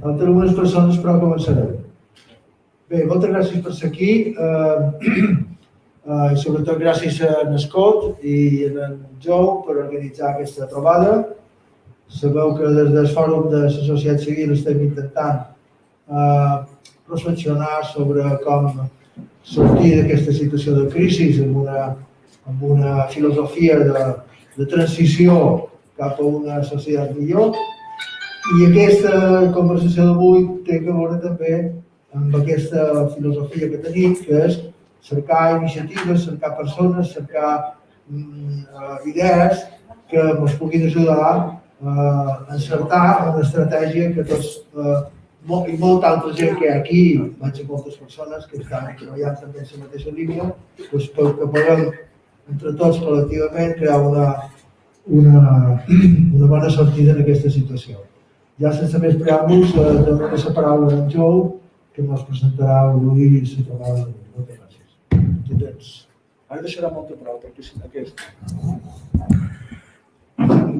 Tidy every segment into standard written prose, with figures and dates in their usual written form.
Altres algunes persones, però començarem. Bé, moltes gràcies per ser aquí. I sobretot gràcies a en Scott i a en Joe per organitzar aquesta trobada. Sabeu que des del Fòrum de la Societat Civil estem intentant reflexionar sobre com sortir d'aquesta situació de crisi amb una filosofia de transició cap a una societat millor. I aquesta conversació d'avui té a veure també amb aquesta filosofia que tenim, que és cercar iniciatives, cercar persones, cercar idees que ens puguin ajudar a encertar una estratègia que tots i molta altra gent que hi ha aquí, vaig a moltes persones que estan treballant també en la mateixa línia, doncs que puguem entre tots col·lectivament crear una bona sortida en aquesta situació. Ja sense més preàmbuls, dono la paraula a en Joe, que ens presentarà avui la trobada. Moltes gràcies. Ara deixarà molta prou, perquè si no aquesta.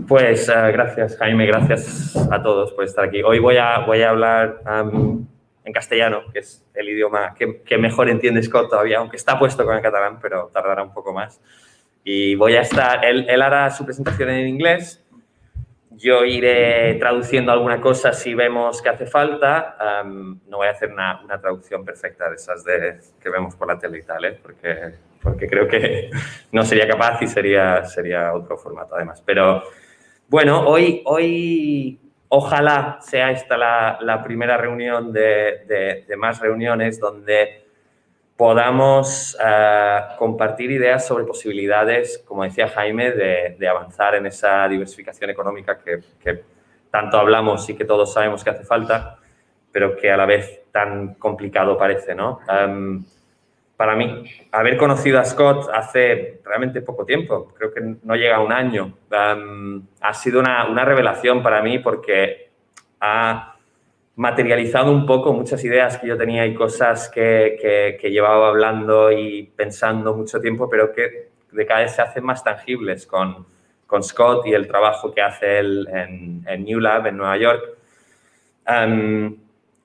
Pues gracias, Jaime, gracias a todos por estar aquí. Hoy voy a hablar en castellano, que es el idioma que mejor entiende Scott todavía, aunque está puesto con el catalán, pero tardará un poco más. Y voy a estar, él hará su presentación en inglés, yo iré traduciendo alguna cosa si vemos que hace falta. No voy a hacer una traducción perfecta de esas que vemos por la tele y tal, porque creo que no sería capaz y sería otro formato además. Pero bueno, hoy ojalá sea esta la primera reunión de más reuniones donde podamos compartir ideas sobre posibilidades, como decía Jaime, de avanzar en esa diversificación económica que tanto hablamos y que todos sabemos que hace falta, pero que a la vez tan complicado parece, ¿no? Para mí, haber conocido a Scott hace realmente poco tiempo, creo que no llega a un año, ha sido una revelación para mí porque ha materializado un poco muchas ideas que yo tenía y cosas que llevaba hablando y pensando mucho tiempo, pero que de cada vez se hacen más tangibles con Scott y el trabajo que hace él en New Lab, en Nueva York.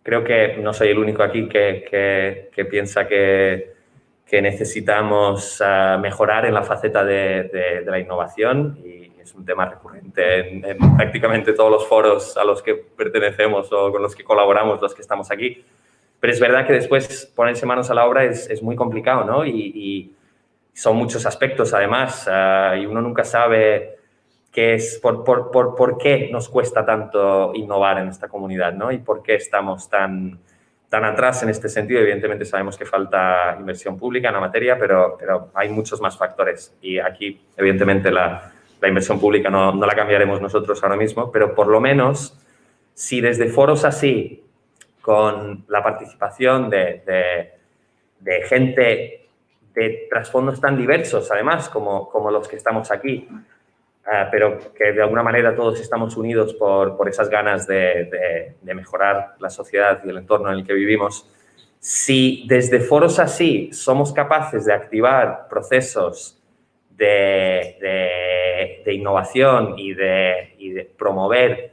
Creo que no soy el único aquí que piensa que necesitamos mejorar en la faceta de la innovación y es un tema recurrente en prácticamente todos los foros a los que pertenecemos o con los que colaboramos los que estamos aquí. Pero es verdad que después ponerse manos a la obra es muy complicado, ¿no? Y son muchos aspectos además y uno nunca sabe qué es, por qué nos cuesta tanto innovar en esta comunidad, ¿no? Y por qué estamos tan atrás en este sentido. Evidentemente sabemos que falta inversión pública en la materia, pero hay muchos más factores y aquí evidentemente la inversión pública no la cambiaremos nosotros ahora mismo, pero por lo menos si desde foros así, con la participación de gente de trasfondos tan diversos además como los que estamos aquí, pero que de alguna manera todos estamos unidos por esas ganas de mejorar la sociedad y el entorno en el que vivimos. Si desde foros así somos capaces de activar procesos de innovación y de promover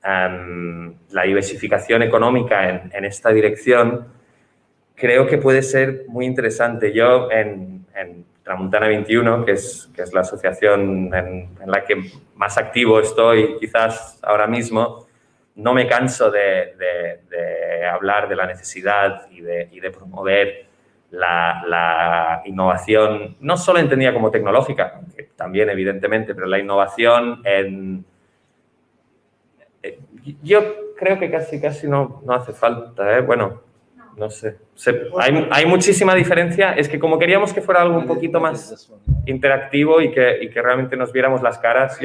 la diversificación económica en esta dirección, creo que puede ser muy interesante. Yo en Tramuntana 21, que es la asociación en la que más activo estoy quizás ahora mismo, no me canso de hablar de la necesidad y de promover la innovación, no solo entendida como tecnológica, que también evidentemente, pero la innovación yo creo que casi no hace falta, bueno, no sé. Hay muchísima diferencia. Es que como queríamos que fuera algo un poquito más interactivo y que realmente nos viéramos las caras.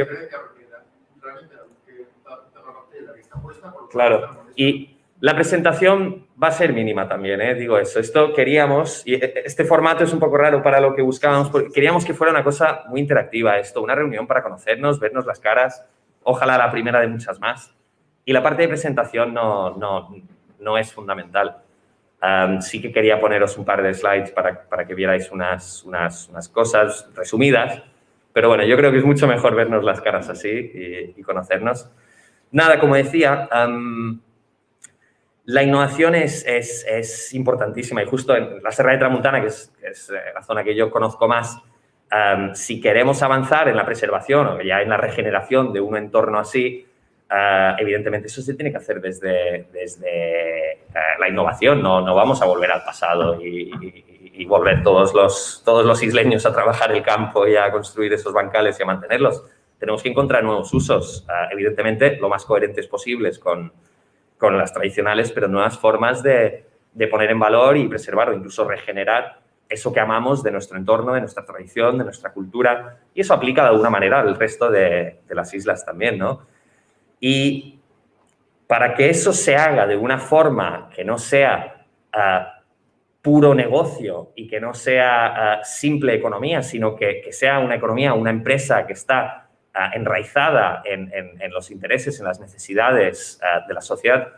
Claro. Y la presentación va a ser mínima también, digo eso. Esto queríamos, y este formato es un poco raro para lo que buscábamos, porque queríamos que fuera una cosa muy interactiva esto, una reunión para conocernos, vernos las caras, ojalá la primera de muchas más. Y la parte de presentación no es fundamental. Sí que quería poneros un par de slides para que vierais unas cosas resumidas, pero bueno, yo creo que es mucho mejor vernos las caras así y conocernos. Nada, como decía, La innovación es importantísima y justo en la Serra de Tramuntana, que es la zona que yo conozco más, si queremos avanzar en la preservación o ya en la regeneración de un entorno así, evidentemente eso se tiene que hacer desde la innovación. No vamos a volver al pasado y volver todos los isleños a trabajar el campo y a construir esos bancales y a mantenerlos. Tenemos que encontrar nuevos usos, evidentemente lo más coherentes posibles con las tradicionales, pero nuevas formas de poner en valor y preservar o incluso regenerar eso que amamos de nuestro entorno, de nuestra tradición, de nuestra cultura. Y eso aplica de alguna manera al resto de las islas también, ¿no? Y para que eso se haga de una forma que no sea puro negocio y que no sea simple economía, sino que sea una economía, una empresa que está enraizada en los intereses, en las necesidades de la sociedad,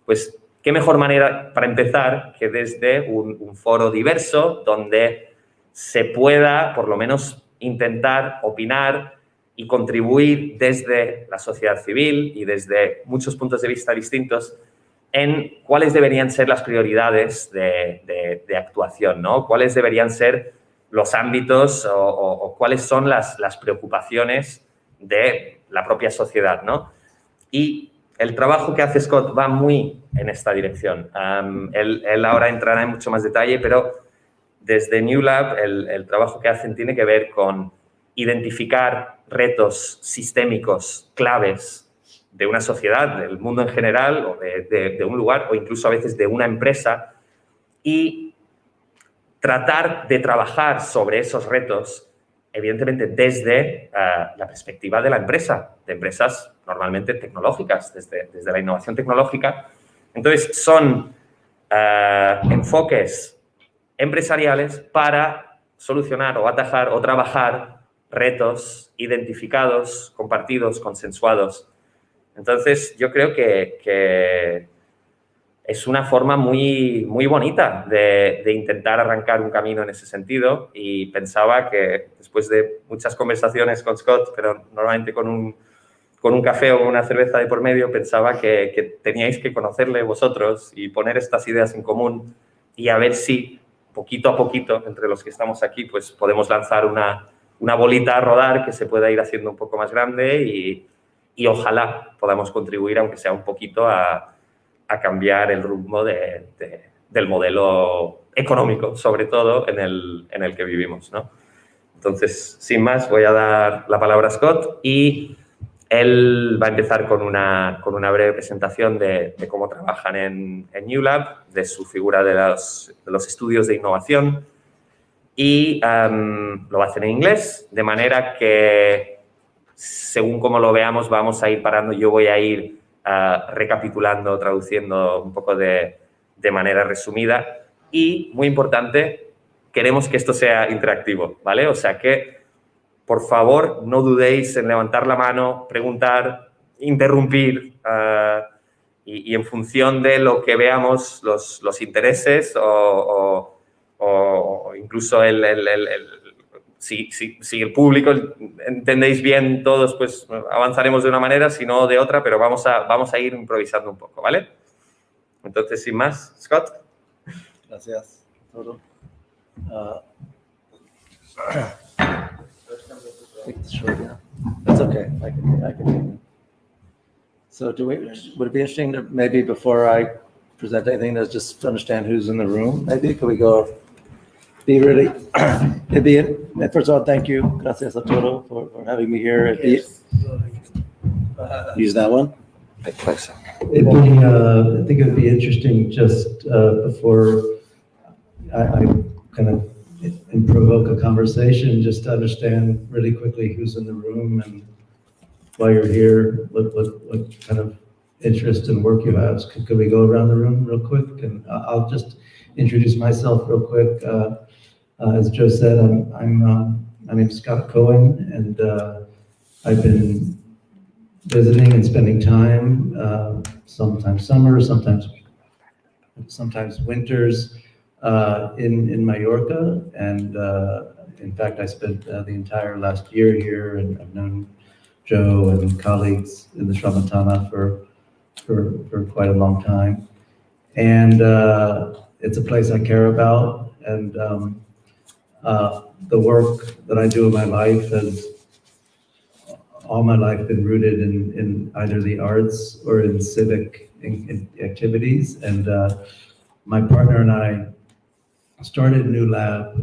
pues qué mejor manera para empezar que desde un foro diverso donde se pueda por lo menos intentar opinar y contribuir desde la sociedad civil y desde muchos puntos de vista distintos en cuáles deberían ser las prioridades de actuación, ¿no? Cuáles deberían ser los ámbitos o cuáles son las preocupaciones de la propia sociedad, ¿no? Y el trabajo que hace Scott va muy en esta dirección. Él ahora entrará en mucho más detalle, pero desde New Lab el trabajo que hacen tiene que ver con identificar retos sistémicos claves de una sociedad, del mundo en general, o de un lugar, o incluso a veces de una empresa, y tratar de trabajar sobre esos retos, evidentemente desde la perspectiva de la empresa, de empresas normalmente tecnológicas, desde la innovación tecnológica. Entonces, son enfoques empresariales para solucionar o atajar o trabajar retos identificados, compartidos, consensuados. Entonces, yo creo que es una forma muy bonita de intentar arrancar un camino en ese sentido, y pensaba que después de muchas conversaciones con Scott, pero normalmente con un café o una cerveza de por medio, pensaba que teníais que conocerle vosotros y poner estas ideas en común y a ver si poquito a poquito, entre los que estamos aquí, pues podemos lanzar una bolita a rodar que se pueda ir haciendo un poco más grande y ojalá podamos contribuir, aunque sea un poquito, a cambiar el rumbo del modelo económico, sobre todo en el que vivimos, ¿no? Entonces, sin más, voy a dar la palabra a Scott y él va a empezar con una breve presentación de cómo trabajan en New Lab, de su figura de los estudios de innovación, y lo va a hacer en inglés, de manera que, según como lo veamos, vamos a ir parando. Yo voy a ir recapitulando, traduciendo un poco de manera resumida. Y, muy importante, queremos que esto sea interactivo, ¿vale? O sea que, por favor, no dudéis en levantar la mano, preguntar, interrumpir, y en función de lo que veamos, los intereses o incluso si el público entendéis bien todos, pues avanzaremos de una manera, si no de otra, pero vamos a ir improvisando un poco, ¿vale? Entonces, sin más, Scott. Gracias. Todo. Take this short, yeah. That's okay. I can do it. So would it be interesting to maybe before I present anything, to just understand who's in the room? Maybe could we go first of all, thank you, gracias a todo for having me here. Use that one. I think it would be interesting just before I kind of provoke a conversation, just to understand really quickly who's in the room and why you're here, what kind of interest and work you have. Could we go around the room real quick? And I'll just introduce myself real quick. As Joe said, my name's Scott Cohen, and I've been visiting and spending time, sometimes summer, sometimes winters, in Mallorca. And in fact, I spent the entire last year here, and I've known Joe and colleagues in the Tramuntana for quite a long time. And it's a place I care about. And the work that I do in my life has all my life been rooted in either the arts or in civic activities. And my partner and I started a new lab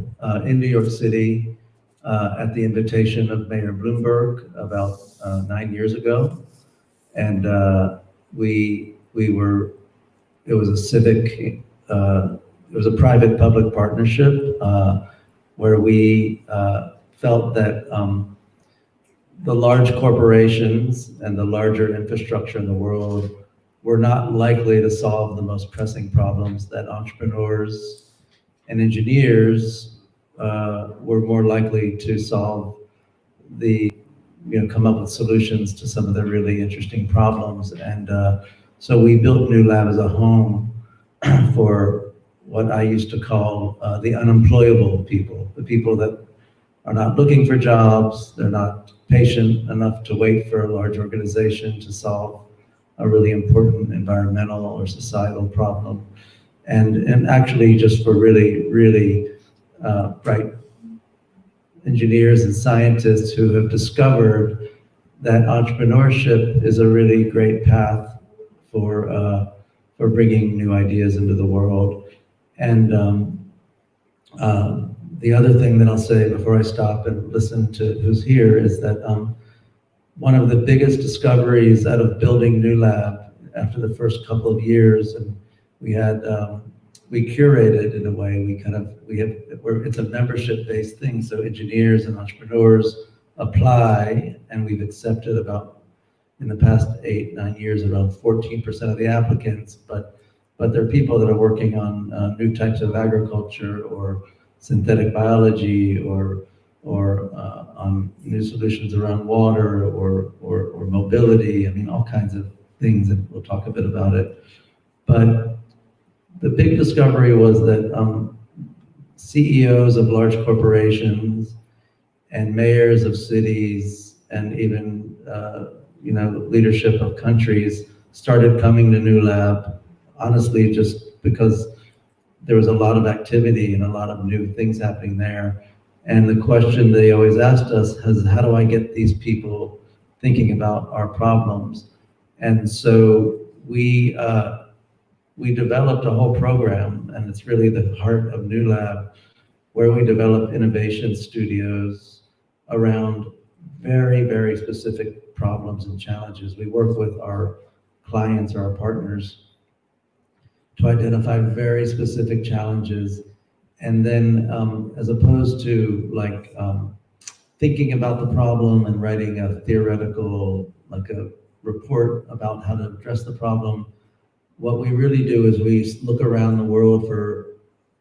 in New York City at the invitation of Mayor Bloomberg about 9 years ago. And it was a civic, it was a private-public partnership where we felt that the large corporations and the larger infrastructure in the world were not likely to solve the most pressing problems, that entrepreneurs and engineers were more likely to solve come up with solutions to some of the really interesting problems. And so we built New Lab as a home for what I used to call the unemployable people, the people that are not looking for jobs, they're not patient enough to wait for a large organization to solve a really important environmental or societal problem, and actually just for really bright engineers and scientists who have discovered that entrepreneurship is a really great path for bringing new ideas into the world. And the other thing that I'll say before I stop and listen to who's here is that one of the biggest discoveries out of building New Lab after the first couple of years, and we curated in a way, it's a membership-based thing, so engineers and entrepreneurs apply, and we've accepted about, in the past 8-9 years, around 14% of the applicants, but there are people that are working on new types of agriculture or synthetic biology or on new solutions around water or mobility. I mean, all kinds of things, and we'll talk a bit about it. But the big discovery was that CEOs of large corporations and mayors of cities and even leadership of countries started coming to New Lab, honestly, just because there was a lot of activity and a lot of new things happening there. And the question they always asked us is, how do I get these people thinking about our problems? And so we developed a whole program, and it's really the heart of New Lab, where we develop innovation studios around very, very specific problems and challenges. We work with our clients or our partners to identify very specific challenges. And then as opposed to thinking about the problem and writing a theoretical, like a report about how to address the problem, what we really do is we look around the world for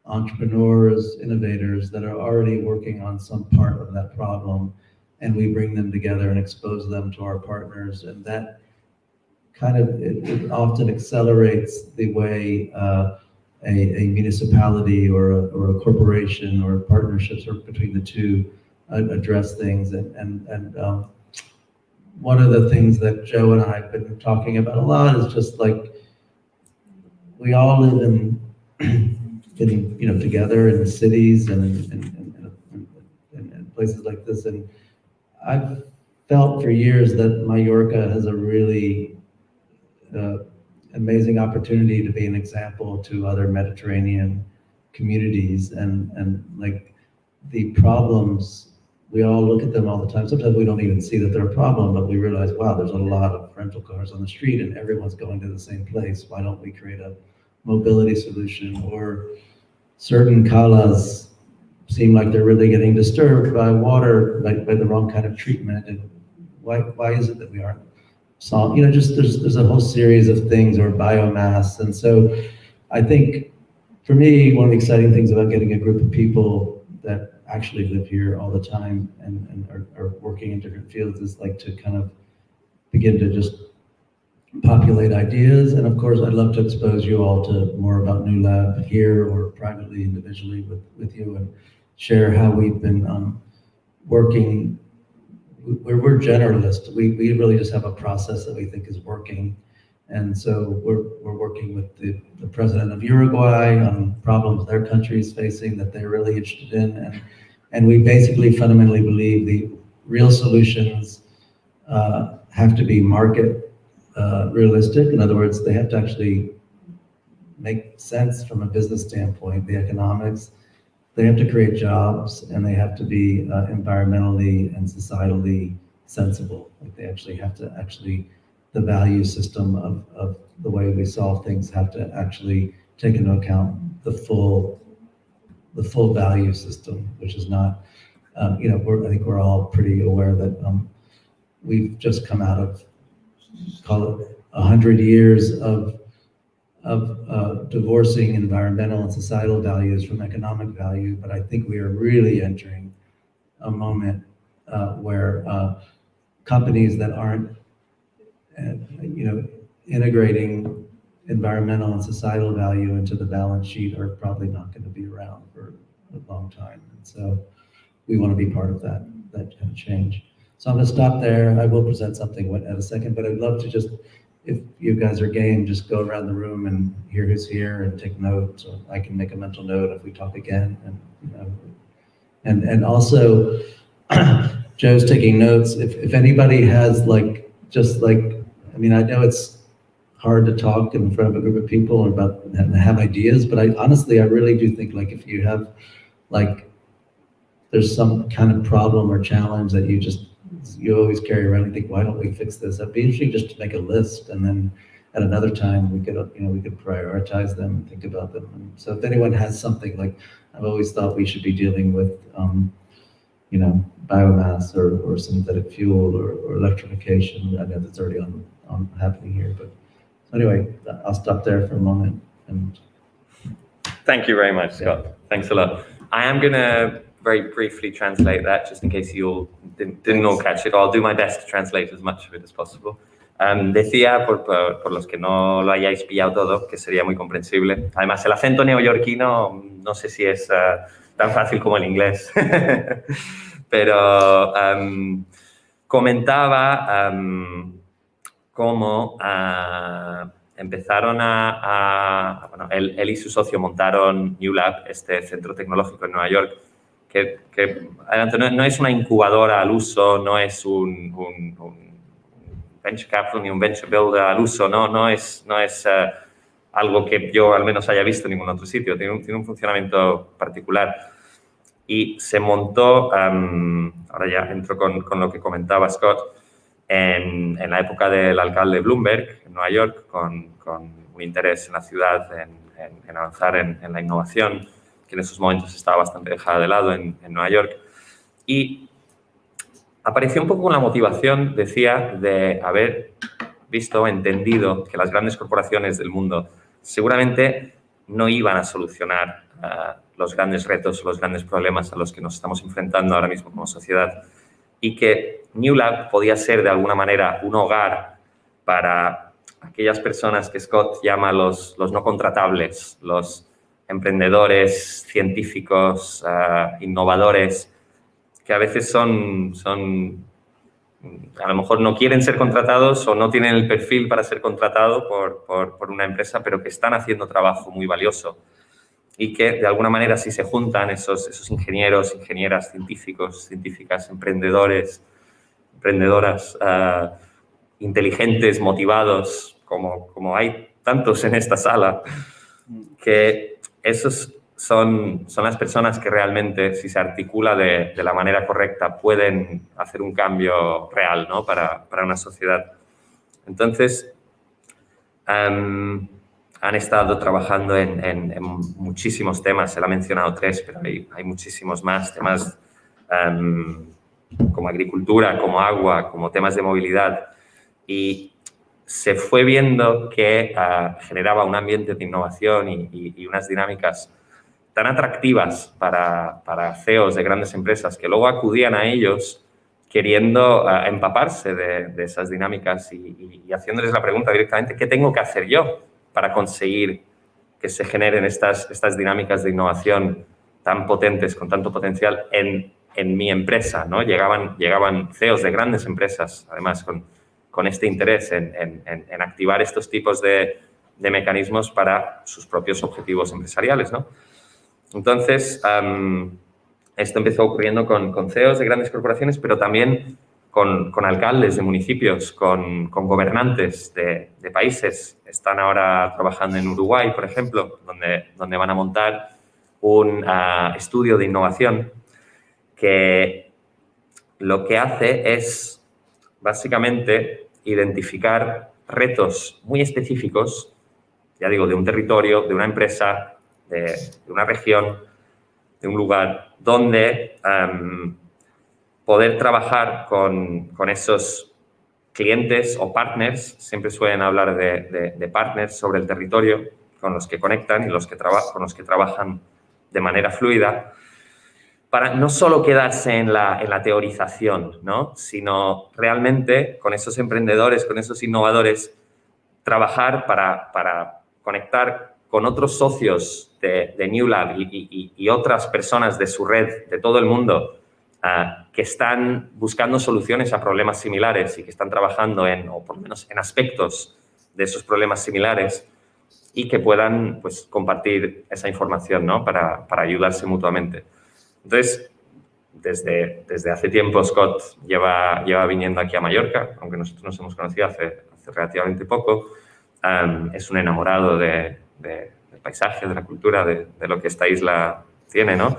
entrepreneurs, innovators that are already working on some part of that problem, and we bring them together and expose them to our partners. And that kind of, it often accelerates the way a municipality or a corporation or partnerships or between the two address things. And one of the things that Joe and I have been talking about a lot is just like, we all live in together in cities and in places like this. And I've felt for years that Mallorca has a really amazing opportunity to be an example to other Mediterranean communities, and like the problems, we all look at them all the time. Sometimes we don't even see that they're a problem, but we realize, wow, there's a lot of rental cars on the street and everyone's going to the same place. Why don't we create a mobility solution? Or certain calas seem like they're really getting disturbed by water, by the wrong kind of treatment. And why is it that we aren't solved? Just there's a whole series of things, or biomass. And so I think for me, one of the exciting things about getting a group of people that actually live here all the time and are working in different fields is like to kind of begin to just populate ideas. And of course, I'd love to expose you all to more about New Lab here or privately, individually with you, and share how we've been working. We're generalists. We really just have a process that we think is working, And so we're working with the president of Uruguay on problems their country is facing that they're really interested in. And we basically fundamentally believe the real solutions have to be market realistic. In other words, they have to actually make sense from a business standpoint, the economics. They have to create jobs, and they have to be environmentally and societally sensible. Like they actually have to the value system of the way we solve things have to actually take into account the full value system, which is not, I think we're all pretty aware that we've just come out of, call it 100 years of divorcing environmental and societal values from economic value, but I think we are really entering a moment where companies that aren't, integrating environmental and societal value into the balance sheet are probably not going to be around for a long time. And so we want to be part of that kind of change. So I'm going to stop there. I will present something at a second, but I'd love to just, if you guys are game, just go around the room and hear who's here and take notes. So I can make a mental note if we talk again. And also, Joe's taking notes. If anybody has I know it's hard to talk in front of a group of people or about and have ideas, but I really do think if you have there's some kind of problem or challenge that you always carry around and think, why don't we fix this? It'd be interesting just to make a list, and then at another time we could prioritize them and think about them. And so if anyone has something, I've always thought we should be dealing with biomass or synthetic fuel or electrification. I know that's already on happening here, but anyway, I'll stop there for a moment. And thank you very much, Scott. Yeah. Thanks a lot. I am going to very briefly translate that, just in case you all didn't all catch it. I'll do my best to translate as much of it as possible. Decía, por los que no lo hayáis pillado todo, que sería muy comprensible. Además, el acento neoyorquino no sé si es tan fácil como el inglés. Pero comentaba cómo empezaron bueno, él y su socio montaron New Lab, este centro tecnológico en Nueva York, que no es una incubadora al uso, no es un venture capital ni un venture builder al uso, no es algo que yo al menos haya visto en ningún otro sitio, tiene un funcionamiento particular. Y se montó, ahora ya entro con lo que comentaba Scott, en la época del alcalde Bloomberg en Nueva York, con un interés en la ciudad en avanzar en la innovación, que en esos momentos estaba bastante dejada de lado en Nueva York. Y apareció un poco una motivación, decía, de haber visto, entendido que las grandes corporaciones del mundo seguramente no iban a solucionar los grandes retos, los grandes problemas a los que nos estamos enfrentando ahora mismo como sociedad, y que New Lab podía ser de alguna manera un hogar para aquellas personas que Scott llama los no contratables, los emprendedores, científicos, innovadores, que a veces son a lo mejor no quieren ser contratados o no tienen el perfil para ser contratado por una empresa, pero que están haciendo trabajo muy valioso y que de alguna manera si se juntan esos ingenieros, ingenieras, científicos, científicas, emprendedores, emprendedoras, inteligentes, motivados, como hay tantos en esta sala, que esos son las personas que realmente, si se articula de la manera correcta, pueden hacer un cambio real, ¿no? para una sociedad. Entonces, han estado trabajando en muchísimos temas. Él ha mencionado 3, pero hay muchísimos más. Temas como agricultura, como agua, como temas de movilidad. Y se fue viendo que generaba un ambiente de innovación y unas dinámicas tan atractivas para CEOs de grandes empresas que luego acudían a ellos queriendo empaparse de esas dinámicas y haciéndoles la pregunta directamente, ¿qué tengo que hacer yo para conseguir que se generen estas dinámicas de innovación tan potentes, con tanto potencial en mi empresa, ¿no? Llegaban CEOs de grandes empresas, además con con este interés en activar estos tipos de mecanismos para sus propios objetivos empresariales, ¿no? Entonces, esto empezó ocurriendo con CEOs de grandes corporaciones, pero también con alcaldes de municipios, con gobernantes de países. Están ahora trabajando en Uruguay, por ejemplo, donde van a montar un estudio de innovación que lo que hace es básicamente identificar retos muy específicos, ya digo, de un territorio, de una empresa, de una región, de un lugar, donde poder trabajar con esos clientes o partners, siempre suelen hablar de partners sobre el territorio, con los que conectan y con los que trabajan de manera fluida, para no solo quedarse en la teorización, ¿no? Sino realmente con esos emprendedores, con esos innovadores, trabajar para conectar con otros socios de New Lab y otras personas de su red, de todo el mundo, que están buscando soluciones a problemas similares y que están trabajando o por lo menos en aspectos de esos problemas similares y que puedan, pues, compartir esa información, ¿no? Para ayudarse mutuamente. Entonces, desde hace tiempo Scott lleva viniendo aquí a Mallorca, aunque nosotros nos hemos conocido hace relativamente poco. Es un enamorado del paisaje, de la cultura, de lo que esta isla tiene, ¿no?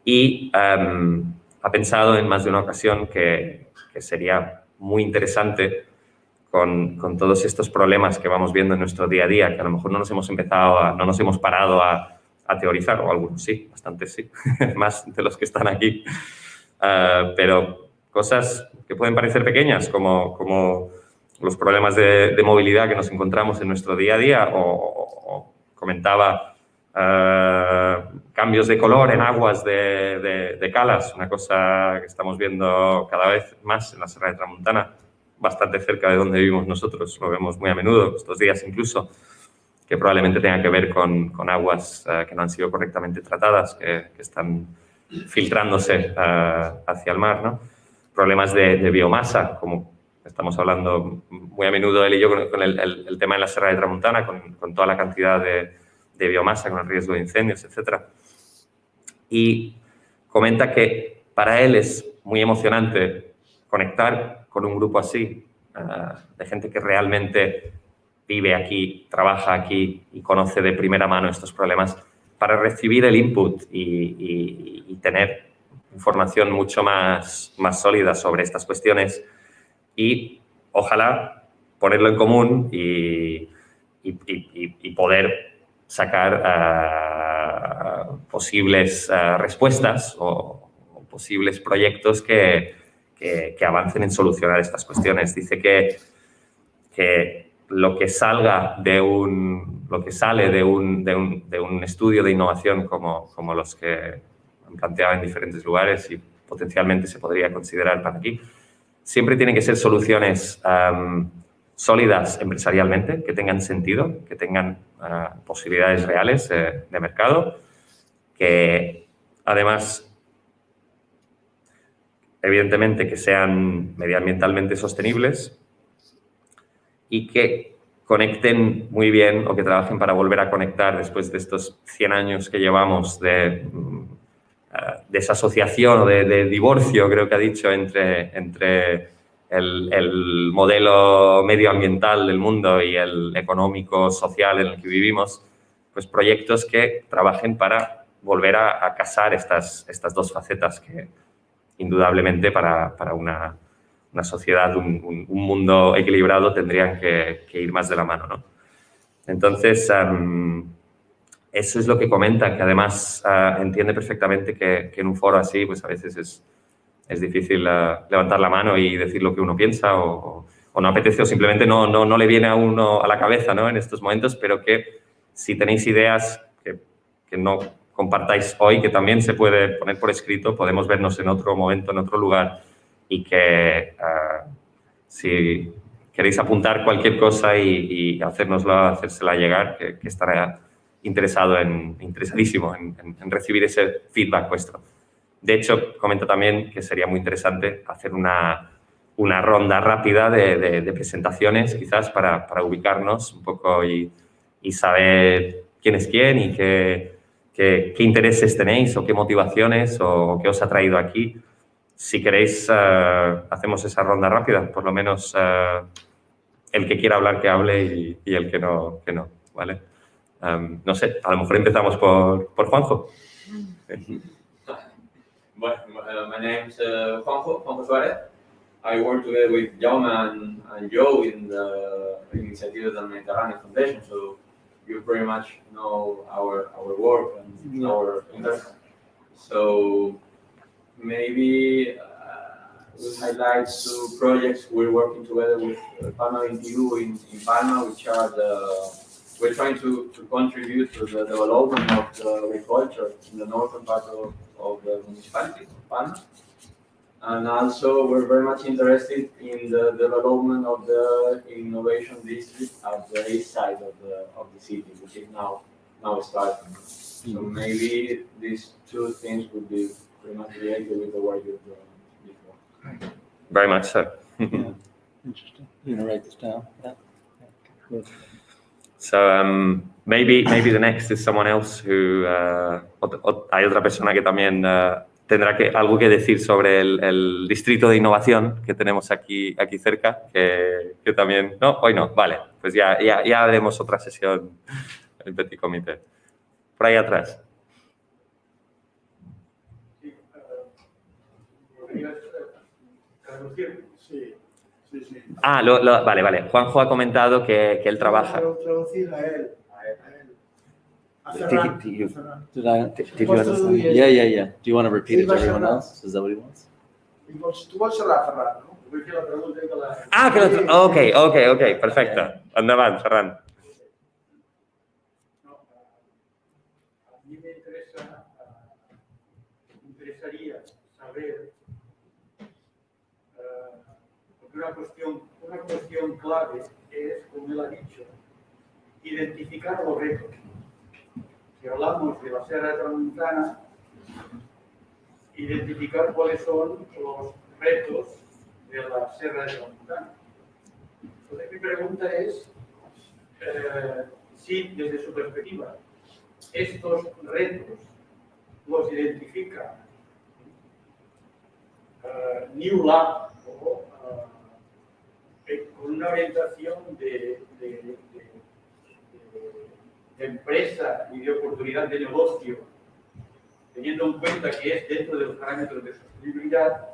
Y ha pensado en más de una ocasión que sería muy interesante con todos estos problemas que vamos viendo en nuestro día a día, que a lo mejor no nos hemos parado a teorizar, o algunos sí, bastantes sí, más de los que están aquí, pero cosas que pueden parecer pequeñas, como los problemas de movilidad que nos encontramos en nuestro día a día, o comentaba cambios de color en aguas de calas, una cosa que estamos viendo cada vez más en la Sierra de Tramuntana, bastante cerca de donde vivimos nosotros, lo vemos muy a menudo, estos días incluso, que probablemente tenga que ver con aguas que no han sido correctamente tratadas, que están filtrándose hacia el mar, ¿no? Problemas de biomasa, como estamos hablando muy a menudo él y yo con el tema en la Sierra de Tramuntana, con toda la cantidad de biomasa, con el riesgo de incendios, etc. Y comenta que para él es muy emocionante conectar con un grupo así, de gente que realmente vive aquí, trabaja aquí y conoce de primera mano estos problemas, para recibir el input y tener información mucho más sólida sobre estas cuestiones y ojalá ponerlo en común y poder sacar posibles respuestas o posibles proyectos que avancen en solucionar estas cuestiones. Dice que lo que sale de un estudio de innovación como los que han planteado en diferentes lugares y potencialmente se podría considerar para aquí, siempre tienen que ser soluciones sólidas empresarialmente, que tengan sentido, que tengan posibilidades reales de mercado, que además, evidentemente, que sean medioambientalmente sostenibles y que conecten muy bien o que trabajen para volver a conectar después de estos 100 años que llevamos de desasociación o de divorcio, creo que ha dicho, entre el modelo medioambiental del mundo y el económico, social en el que vivimos, pues proyectos que trabajen para volver a casar estas dos facetas que indudablemente para una sociedad, un mundo equilibrado tendrían que ir más de la mano, ¿no? Entonces, eso es lo que comenta, que además entiende perfectamente que en un foro así, pues a veces es difícil levantar la mano y decir lo que uno piensa o no apetece o simplemente no le viene a uno a la cabeza, ¿no? En estos momentos, pero que si tenéis ideas que no compartáis hoy, que también se puede poner por escrito, podemos vernos en otro momento, en otro lugar y que si queréis apuntar cualquier cosa y hacérsela llegar, que estará interesadísimo en recibir ese feedback vuestro. De hecho, comento también que sería muy interesante hacer una una ronda rápida de presentaciones, quizás para ubicarnos un poco y saber quién es quién y qué intereses tenéis o qué motivaciones o qué os ha traído aquí. Si queréis, hacemos esa ronda rápida, por lo menos el que quiera hablar que hable y el que no, ¿vale? No sé, a lo mejor empezamos por Juanjo. Well, my name's Juanjo Suárez. I work together with Jaume and Joe in the Iniciativa del Mediterráneo Foundation, so you pretty much know our work and our interests. So maybe we highlight two projects we're working together with Palma 21 in Palma, which are we're trying to contribute to the development of the agriculture in the northern part of the municipality of Palma. And also we're very much interested in the development of the innovation district at the east side of the city, which is now starting. So maybe these two things would be pretty much related with the work you've done before. Very much so. Yeah. Interesting. You're gonna write this down? Yeah. Good. So maybe the next is someone else who hay otra persona que también tendrá algo que decir sobre el distrito de innovación que tenemos aquí cerca, que también... No, hoy no, vale, pues ya haremos otra sesión el petit comité. Por ahí atrás. Sí. Ah, vale. Juanjo ha comentado que él trabaja... Traducir a él. A Did Ferran. you understand? Yeah. Do you want to repeat it to everyone else? Is that what he wants? Tu vols xerrar, Ferran, no? Vull fer la pregunta i que la... Ah, que ok, perfecte. Endavant, Ferran. A mí me interesaría saber, porque una cuestión clave es, como él ha dicho, identificar los retos. Si hablamos de la Sierra de Tramuntana, identificar cuáles son los retos de la Sierra de Tramuntana. Entonces mi pregunta es, si desde su perspectiva estos retos los identifica New Lab o con una orientación de empresa y de oportunidad de negocio, teniendo en cuenta que es dentro de los parámetros de sostenibilidad,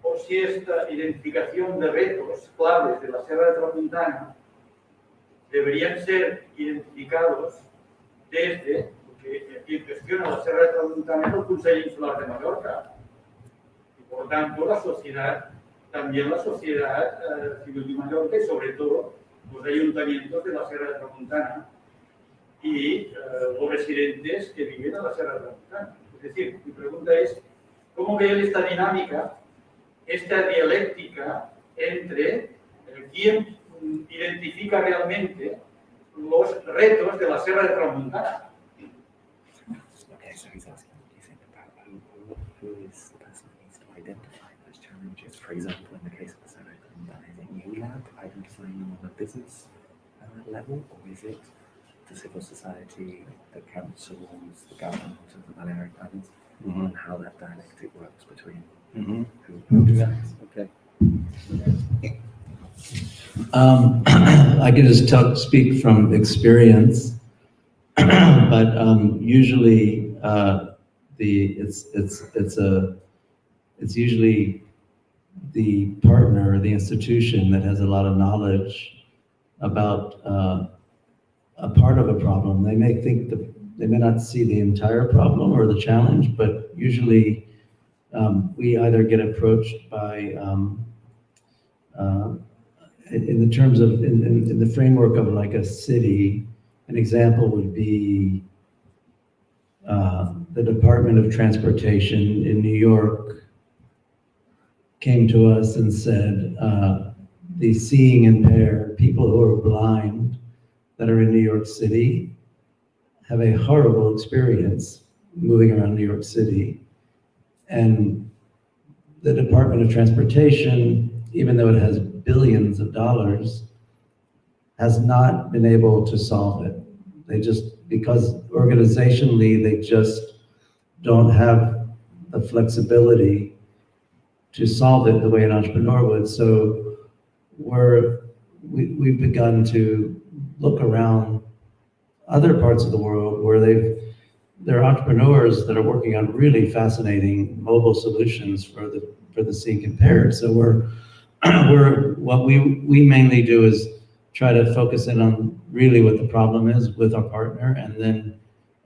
o si esta identificación de retos claves de la Sierra de Tramuntana deberían ser identificados desde, porque quien gestiona la Sierra de Tramuntana es el Consell Insular de Mallorca, y por tanto también la Societat Civil de Mallorca y sobre todo los ayuntamientos de la Sierra de Tramuntana y los residentes que viven en la Sierra de Tramuntana. Es decir, mi pregunta es, ¿cómo ve esta dinámica, esta dialéctica entre quién identifica realmente los retos de la Sierra de Tramuntana? Okay, so he's asking, what do you think about who is the person that needs to identify those challenges? For example, in the case of the Sierra de Tramuntana, is it ULAB identifying them on a business level, or is it the civil society, the councils, the government of the Balearic Islands, and how that dialectic works between who decides? Okay. I can just speak from experience, but usually it's usually the partner or the institution that has a lot of knowledge about a part of a problem. They may think they may not see the entire problem or the challenge, but usually we either get approached by in the terms of in the framework of like a city. An example would be the Department of Transportation in New York came to us and said, the seeing impaired, people who are blind that are in New York City have a horrible experience moving around New York City. And the Department of Transportation, even though it has billions of dollars, has not been able to solve it. They just, because organizationally, they just don't have the flexibility to solve it the way an entrepreneur would. So we've begun to look around other parts of the world where there are entrepreneurs that are working on really fascinating mobile solutions for the seeing impaired. So what we mainly do is try to focus in on really what the problem is with our partner,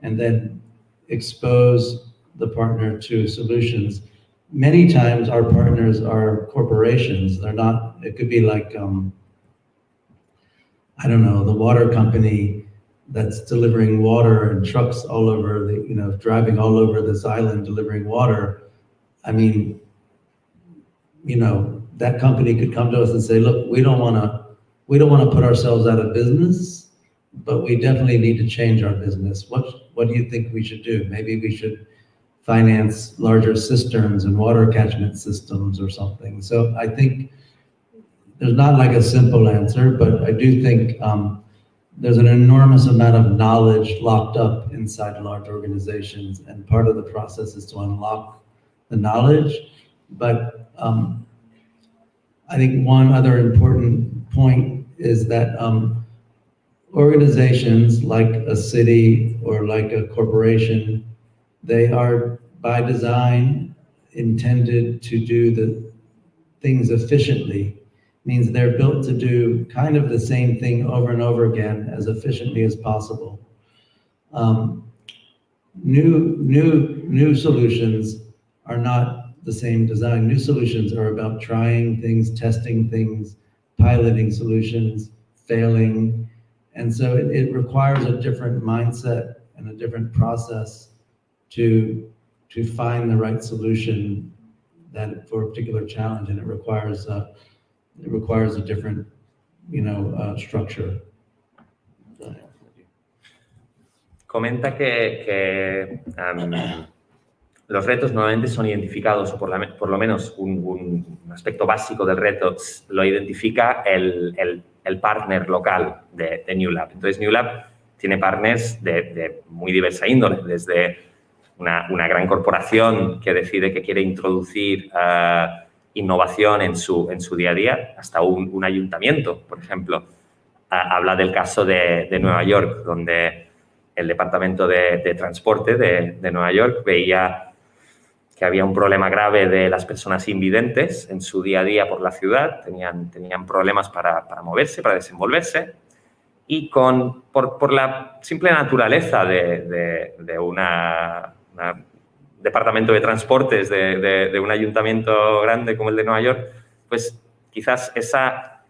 and then expose the partner to solutions. Many times our partners are corporations. They're not, it could be like, I don't know, the water company that's delivering water and trucks all over driving all over this island delivering water. I mean, that company could come to us and say, look, we don't want to put ourselves out of business, but we definitely need to change our business. What do you think we should do? Maybe we should finance larger cisterns and water catchment systems or something. So I think there's not like a simple answer, but I do think there's an enormous amount of knowledge locked up inside large organizations, and part of the process is to unlock the knowledge. But I think one other important point is that organizations like a city or like a corporation, they are by design intended to do the things efficiently. Means they're built to do kind of the same thing over and over again as efficiently as possible. New solutions are not the same design. New solutions are about trying things, testing things, piloting solutions, failing. And so it requires a different mindset and a different process to find the right solution for a particular challenge, and it requires a different, structure. Comenta que los retos normalmente son identificados, o por lo menos un aspecto básico del reto lo identifica el partner local de New Lab. Entonces, New Lab tiene partners de muy diversa índole, desde una gran corporación que decide que quiere introducir innovación en su día a día, hasta un ayuntamiento, por ejemplo. Habla del caso de Nueva York, donde el Departamento de Transporte de Nueva York veía que había un problema grave de las personas invidentes en su día a día por la ciudad, tenían problemas para moverse, para desenvolverse, y por la simple naturaleza de un departamento de transportes de un ayuntamiento grande como el de Nueva York, pues quizás esa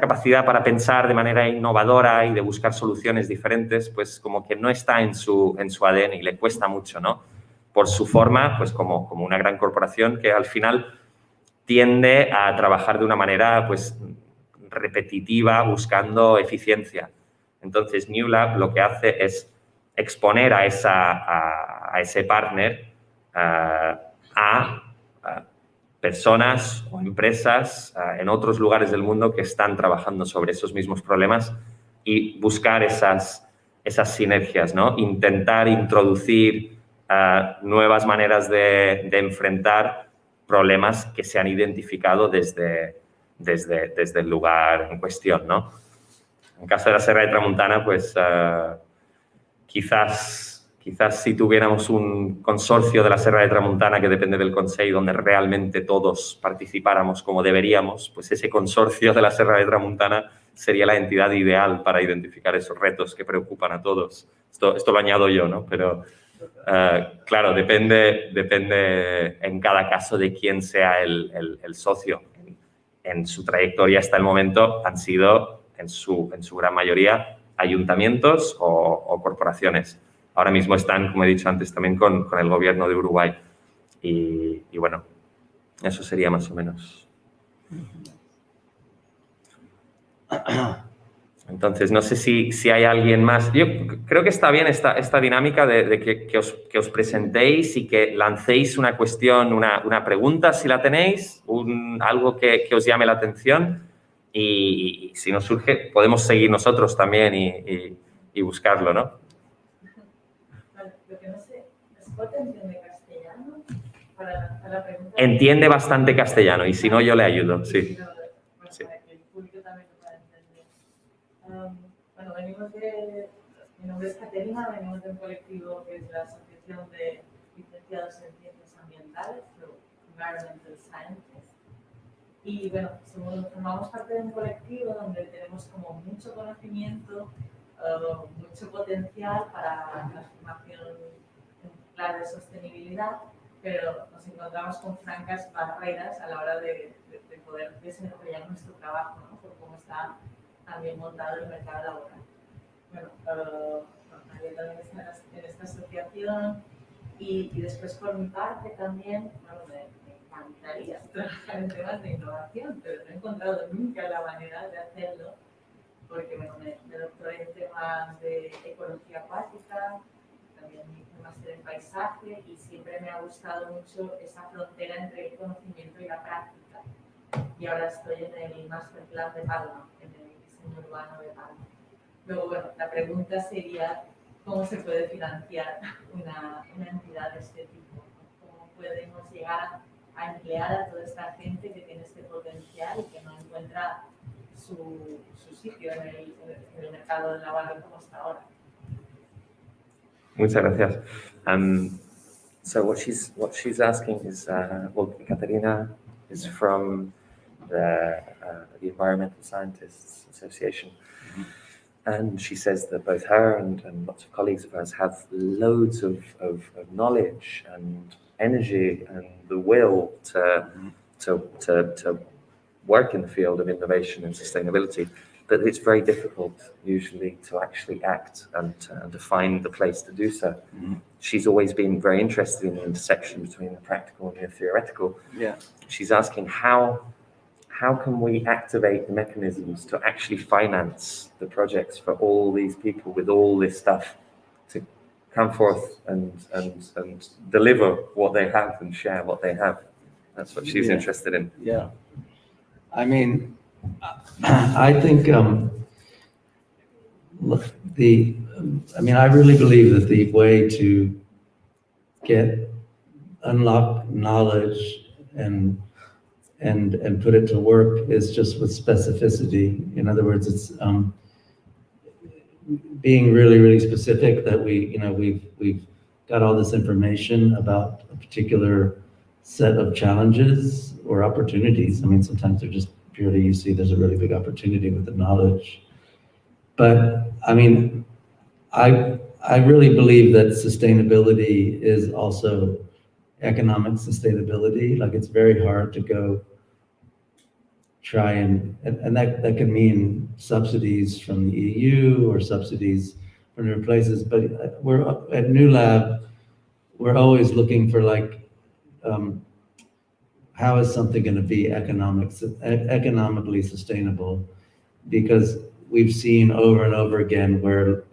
capacidad para pensar de manera innovadora y de buscar soluciones diferentes, pues como que no está en su ADN y le cuesta mucho, ¿no? Por su forma, pues como una gran corporación que al final tiende a trabajar de una manera pues repetitiva, buscando eficiencia. Entonces, New Lab lo que hace es exponer a ese partner a personas o empresas en otros lugares del mundo que están trabajando sobre esos mismos problemas y buscar esas sinergias, ¿no? Intentar introducir nuevas maneras de enfrentar problemas que se han identificado desde el lugar en cuestión, ¿no? En caso de la Serra de Tramuntana, pues quizás si tuviéramos un consorcio de la Serra de Tramuntana que depende del Consell, donde realmente todos participáramos como deberíamos, pues ese consorcio de la Serra de Tramuntana sería la entidad ideal para identificar esos retos que preocupan a todos. Esto lo añado yo, ¿no? Pero claro, depende en cada caso de quién sea el socio. En su trayectoria hasta el momento han sido, en su gran mayoría, ayuntamientos o corporaciones. Ahora mismo están, como he dicho antes, también con el gobierno de Uruguay. Y bueno, eso sería más o menos. Entonces, no sé si hay alguien más. Yo creo que está bien esta dinámica de que os presentéis y que lancéis una cuestión, una pregunta, si la tenéis, algo que os llame la atención y si nos surge, podemos seguir nosotros también y buscarlo, ¿no? Lo que no sé, ¿Scott entiende castellano? Para la pregunta. Entiende bastante castellano y si no, yo le ayudo, sí. Bueno, Sí. para que el público también lo pueda entender. Bueno, mi nombre es Caterina, venimos de un colectivo que es la Asociación de Licenciados en Ciencias Ambientales, o Environmental Sciences. Y bueno, formamos parte de un colectivo donde tenemos como mucho conocimiento, mucho potencial para la transformación en clave de sostenibilidad, pero nos encontramos con francas barreras a la hora de poder desarrollar nuestro trabajo, ¿no? Por cómo está también montado el mercado laboral. Bueno, yo también estoy en esta asociación y después por mi parte también, bueno, me encantaría trabajar en temas de innovación, pero no he encontrado nunca la manera de hacerlo porque bueno, me doctoré en temas de ecología acuática, también hice un máster en paisaje y siempre me ha gustado mucho esa frontera entre el conocimiento y la práctica. Y ahora estoy en el máster plan de Palma, en el diseño urbano de Palma. Luego, bueno, la pregunta sería, ¿cómo se puede financiar una entidad de este tipo? ¿Cómo podemos llegar a emplear a toda esta gente que tiene este potencial y que no encuentra su sitio en el mercado laboral como hasta ahora? Muchas gracias. So what she's asking is, well, Caterina is from the Environmental Scientists Association, and she says that both her and lots of colleagues of hers have loads of knowledge and energy and the will to work in the field of innovation and sustainability, but it's very difficult usually to actually act and to find the place to do so. She's always been very interested in the intersection between the practical and the theoretical. Yeah. She's asking how can we activate the mechanisms to actually finance the projects for all these people with all this stuff to come forth and deliver what they have and share what they have. That's what she's interested in. Yeah. I mean, I think I really believe that the way to unlock knowledge and put it to work is just with specificity. In other words, it's being really, really specific that we've got all this information about a particular set of challenges or opportunities. I mean, sometimes they're just purely, you see there's a really big opportunity with the knowledge. But I mean, I really believe that sustainability is also economic sustainability. Like, it's very hard to go try and that can mean subsidies from the EU or subsidies from different places. But we're at New Lab, we're always looking for how is something going to be economically sustainable? Because we've seen over and over again where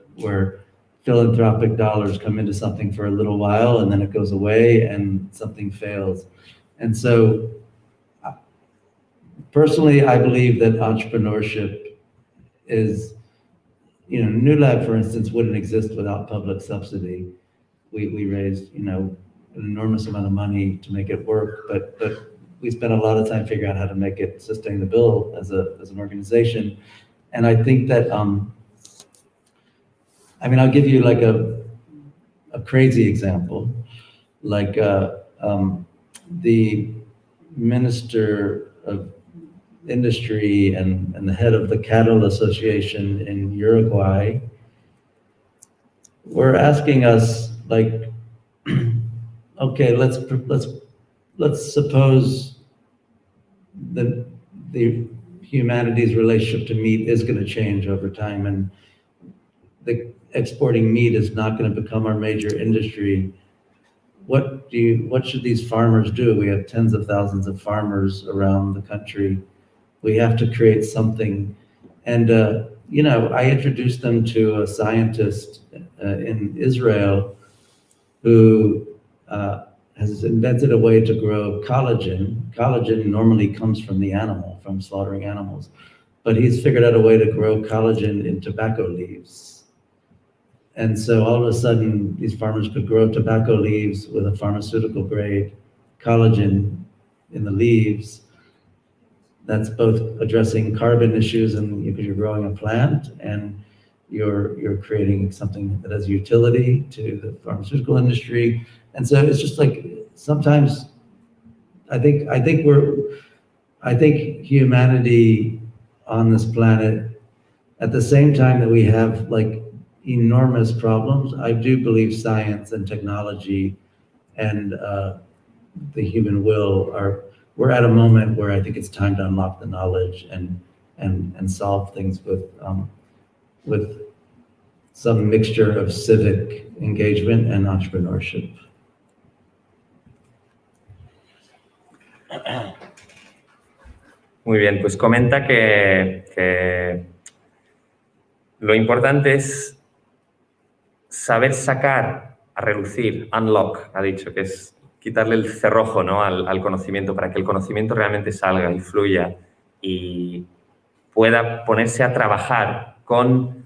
philanthropic dollars come into something for a little while and then it goes away and something fails. And so personally, I believe that entrepreneurship is, New Lab, for instance, wouldn't exist without public subsidy. We raised, an enormous amount of money to make it work, but we spent a lot of time figuring out how to make it sustainable as an organization. And I think that, I'll give you like a crazy example, like the Minister of Industry and the head of the Cattle Association in Uruguay were asking us, like, okay, let's suppose that the humanity's relationship to meat is going to change over time, and the exporting meat is not going to become our major industry. What should these farmers do? We have tens of thousands of farmers around the country. We have to create something. And I introduced them to a scientist in Israel who has invented a way to grow collagen. Collagen normally comes from the animal, from slaughtering animals, but he's figured out a way to grow collagen in tobacco leaves. And so all of a sudden, these farmers could grow tobacco leaves with a pharmaceutical grade collagen in the leaves. That's both addressing carbon issues and because you're growing a plant and you're creating something that has utility to the pharmaceutical industry. And so it's just like sometimes I think humanity on this planet, at the same time that we have like enormous problems, I do believe science and technology and the human will we're at a moment where I think it's time to unlock the knowledge and solve things with some mixture of civic engagement and entrepreneurship. Muy bien, pues comenta que lo importante es saber sacar a relucir, unlock, ha dicho, que es quitarle el cerrojo, ¿no? al conocimiento, para que el conocimiento realmente salga y fluya y pueda ponerse a trabajar con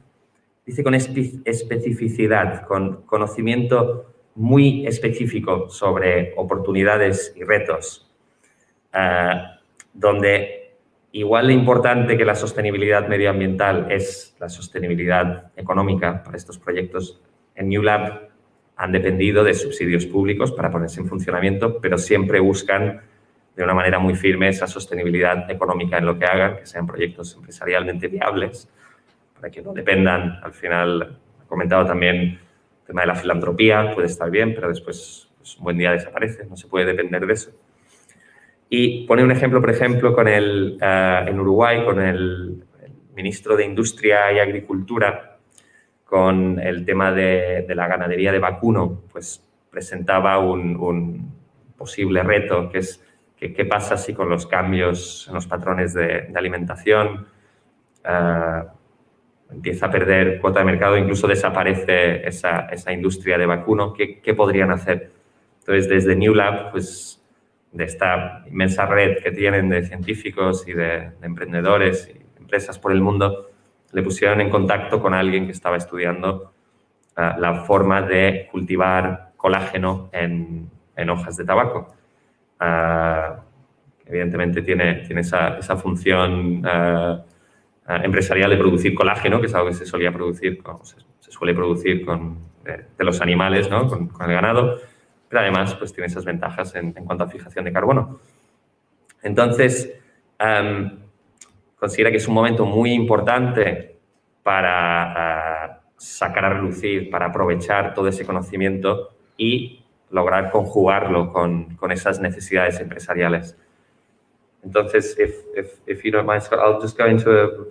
especificidad, con conocimiento muy específico sobre oportunidades y retos, donde igual de importante que la sostenibilidad medioambiental es la sostenibilidad económica para estos proyectos. En New Lab han dependido de subsidios públicos para ponerse en funcionamiento, pero siempre buscan de una manera muy firme esa sostenibilidad económica en lo que hagan, que sean proyectos empresarialmente viables, para que no dependan, al final, he comentado también el tema de la filantropía, puede estar bien, pero después pues, un buen día desaparece, no se puede depender de eso. Y pone un ejemplo, por ejemplo, en Uruguay, con el ministro de Industria y Agricultura, con el tema de la ganadería de vacuno, pues presentaba un posible reto, que es qué pasa si con los cambios en los patrones de alimentación empieza a perder cuota de mercado, incluso desaparece esa industria de vacuno, ¿qué podrían hacer? Entonces, desde New Lab, pues de esta inmensa red que tienen de científicos y de emprendedores y empresas por el mundo, le pusieron en contacto con alguien que estaba estudiando la forma de cultivar colágeno en hojas de tabaco. Evidentemente tiene esa función empresarial de producir colágeno, que es algo que se solía producir, se suele producir de los animales, ¿no? con el ganado, pero además pues, tiene esas ventajas en cuanto a fijación de carbono. Entonces, considera que es un momento muy importante para sacar a relucir, para aprovechar todo ese conocimiento y lograr conjugarlo con esas necesidades empresariales. Entonces, if you don't mind, Scott, I'll just go into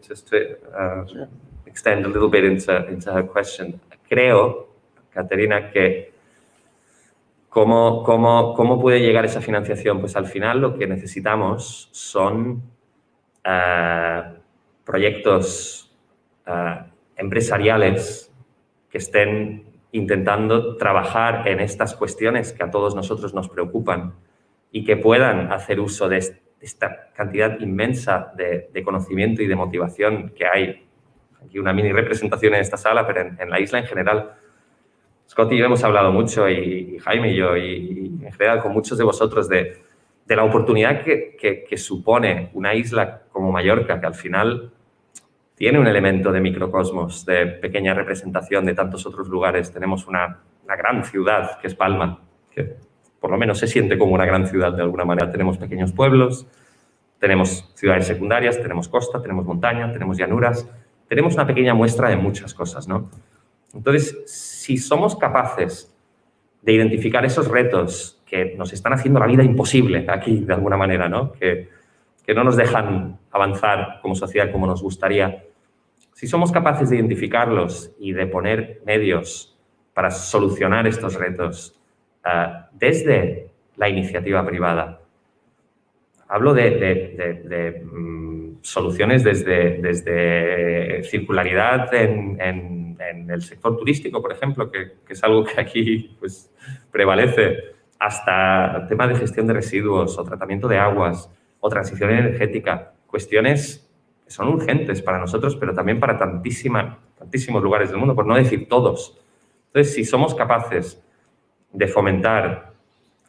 extend a little bit into her question. Creo, Caterina, que ¿cómo puede llegar esa financiación? Pues al final lo que necesitamos son proyectos empresariales que estén intentando trabajar en estas cuestiones que a todos nosotros nos preocupan y que puedan hacer uso de esta cantidad inmensa de conocimiento y de motivación que hay. Aquí una mini representación en esta sala, pero en la isla en general. Scott y yo hemos hablado mucho, y Jaime y yo, y en general con muchos de vosotros, de la oportunidad que supone una isla como Mallorca, que al final tiene un elemento de microcosmos, de pequeña representación de tantos otros lugares. Tenemos una gran ciudad, que es Palma, que por lo menos se siente como una gran ciudad de alguna manera. Tenemos pequeños pueblos, tenemos ciudades secundarias, tenemos costa, tenemos montaña, tenemos llanuras. Tenemos una pequeña muestra de muchas cosas, ¿no? Entonces, si somos capaces de identificar esos retos que nos están haciendo la vida imposible aquí, de alguna manera, ¿no? Que no nos dejan avanzar como sociedad como nos gustaría, si somos capaces de identificarlos y de poner medios para solucionar estos retos desde la iniciativa privada, hablo de soluciones desde circularidad en el sector turístico, por ejemplo, que es algo que aquí pues, prevalece, hasta el tema de gestión de residuos o tratamiento de aguas o transición energética, cuestiones que son urgentes para nosotros, pero también para tantísimos lugares del mundo, por no decir todos. Entonces, si somos capaces de fomentar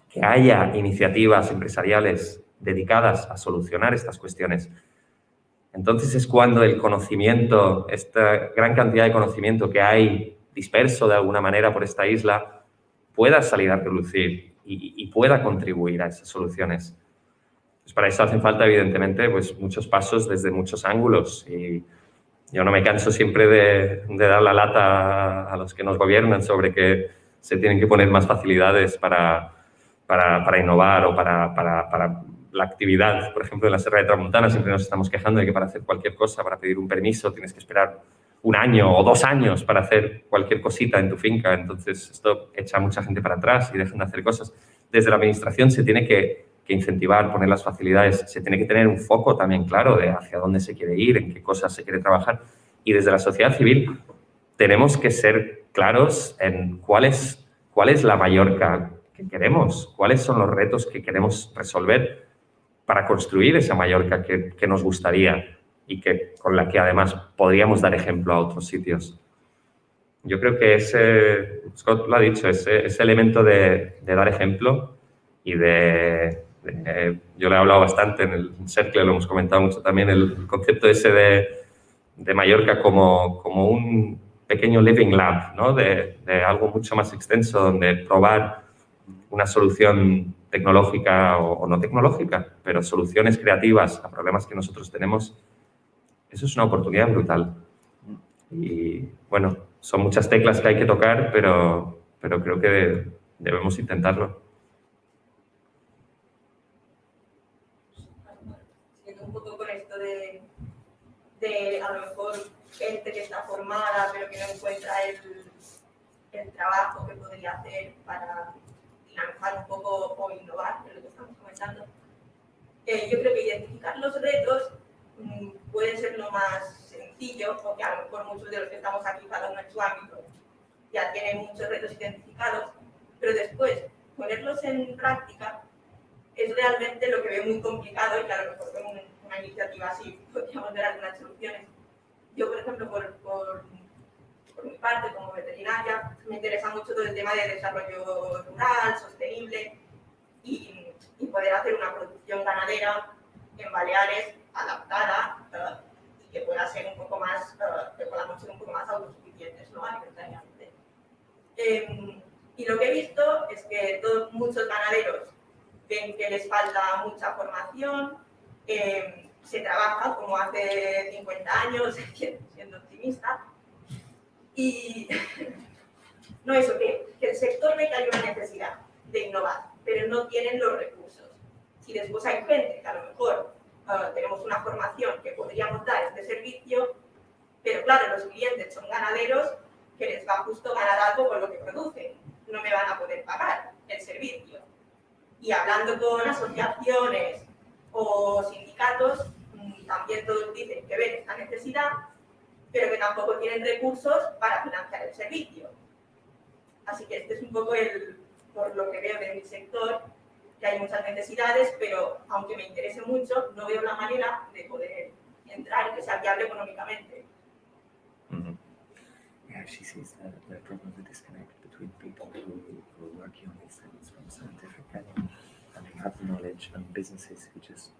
que haya iniciativas empresariales dedicadas a solucionar estas cuestiones, entonces es cuando el conocimiento, esta gran cantidad de conocimiento que hay disperso de alguna manera por esta isla, pueda salir a relucir y pueda contribuir a esas soluciones. Pues para eso hacen falta, evidentemente, pues muchos pasos desde muchos ángulos. Y yo no me canso siempre de dar la lata a los que nos gobiernan sobre que se tienen que poner más facilidades para innovar o para la actividad. Por ejemplo, en la Serra de Tramuntana siempre nos estamos quejando de que para hacer cualquier cosa, para pedir un permiso, tienes que esperar 1 año o 2 años para hacer cualquier cosita en tu finca. Entonces, esto echa a mucha gente para atrás y dejan de hacer cosas. Desde la administración se tiene que incentivar, poner las facilidades. Se tiene que tener un foco también claro de hacia dónde se quiere ir, en qué cosas se quiere trabajar. Y desde la sociedad civil tenemos que ser claros en cuál es la Mallorca que queremos, cuáles son los retos que queremos resolver para construir esa Mallorca que nos gustaría y con la que además podríamos dar ejemplo a otros sitios. Yo creo que Scott lo ha dicho, ese elemento de dar ejemplo y yo le he hablado bastante en el Cercle, lo hemos comentado mucho también, el concepto ese de Mallorca como un pequeño living lab, ¿no? de algo mucho más extenso, donde probar una solución tecnológica o no tecnológica, pero soluciones creativas a problemas que nosotros tenemos, eso es una oportunidad brutal. Y, bueno, son muchas teclas que hay que tocar, pero creo que debemos intentarlo. Siguiendo un poco con esto de a lo mejor gente que está formada, pero que no encuentra el trabajo que podría hacer para dinamizar un poco o innovar, que es lo que estamos comentando. Yo creo que identificar los retos puede ser lo más sencillo, porque a lo mejor muchos de los que estamos aquí, cada uno en su ámbito, ya tienen muchos retos identificados, pero después ponerlos en práctica es realmente lo que veo muy complicado y que a lo mejor con una iniciativa así podríamos ver algunas soluciones. Yo, por ejemplo, por mi parte, como veterinaria, me interesa mucho todo el tema de desarrollo rural, sostenible y poder hacer una producción ganadera en Baleares adaptada y que pueda ser un poco más, que podamos ser un poco más autosuficientes, ¿no? Alimentariamente. Y lo que he visto es que muchos ganaderos ven que les falta mucha formación, se trabaja como hace 50 años, siendo optimista, y no eso, que el sector ve que hay una necesidad de innovar, pero no tienen los recursos. Si después hay gente que a lo mejor tenemos una formación que podríamos dar este servicio, pero claro, los clientes son ganaderos que les va justo ganar algo con lo que producen, no me van a poder pagar el servicio. Y hablando con asociaciones o sindicatos, también todos dicen que ven esta necesidad, pero que tampoco tienen recursos para financiar el servicio. Así que este es un poco por lo que veo de mi sector, que hay muchas necesidades, pero aunque me interese mucho, no veo la manera de poder entrar y que sea viable económicamente. Yeah, she sees the problem of the disconnect between people who are working on these things from a scientific level and who have the knowledge, and businesses who just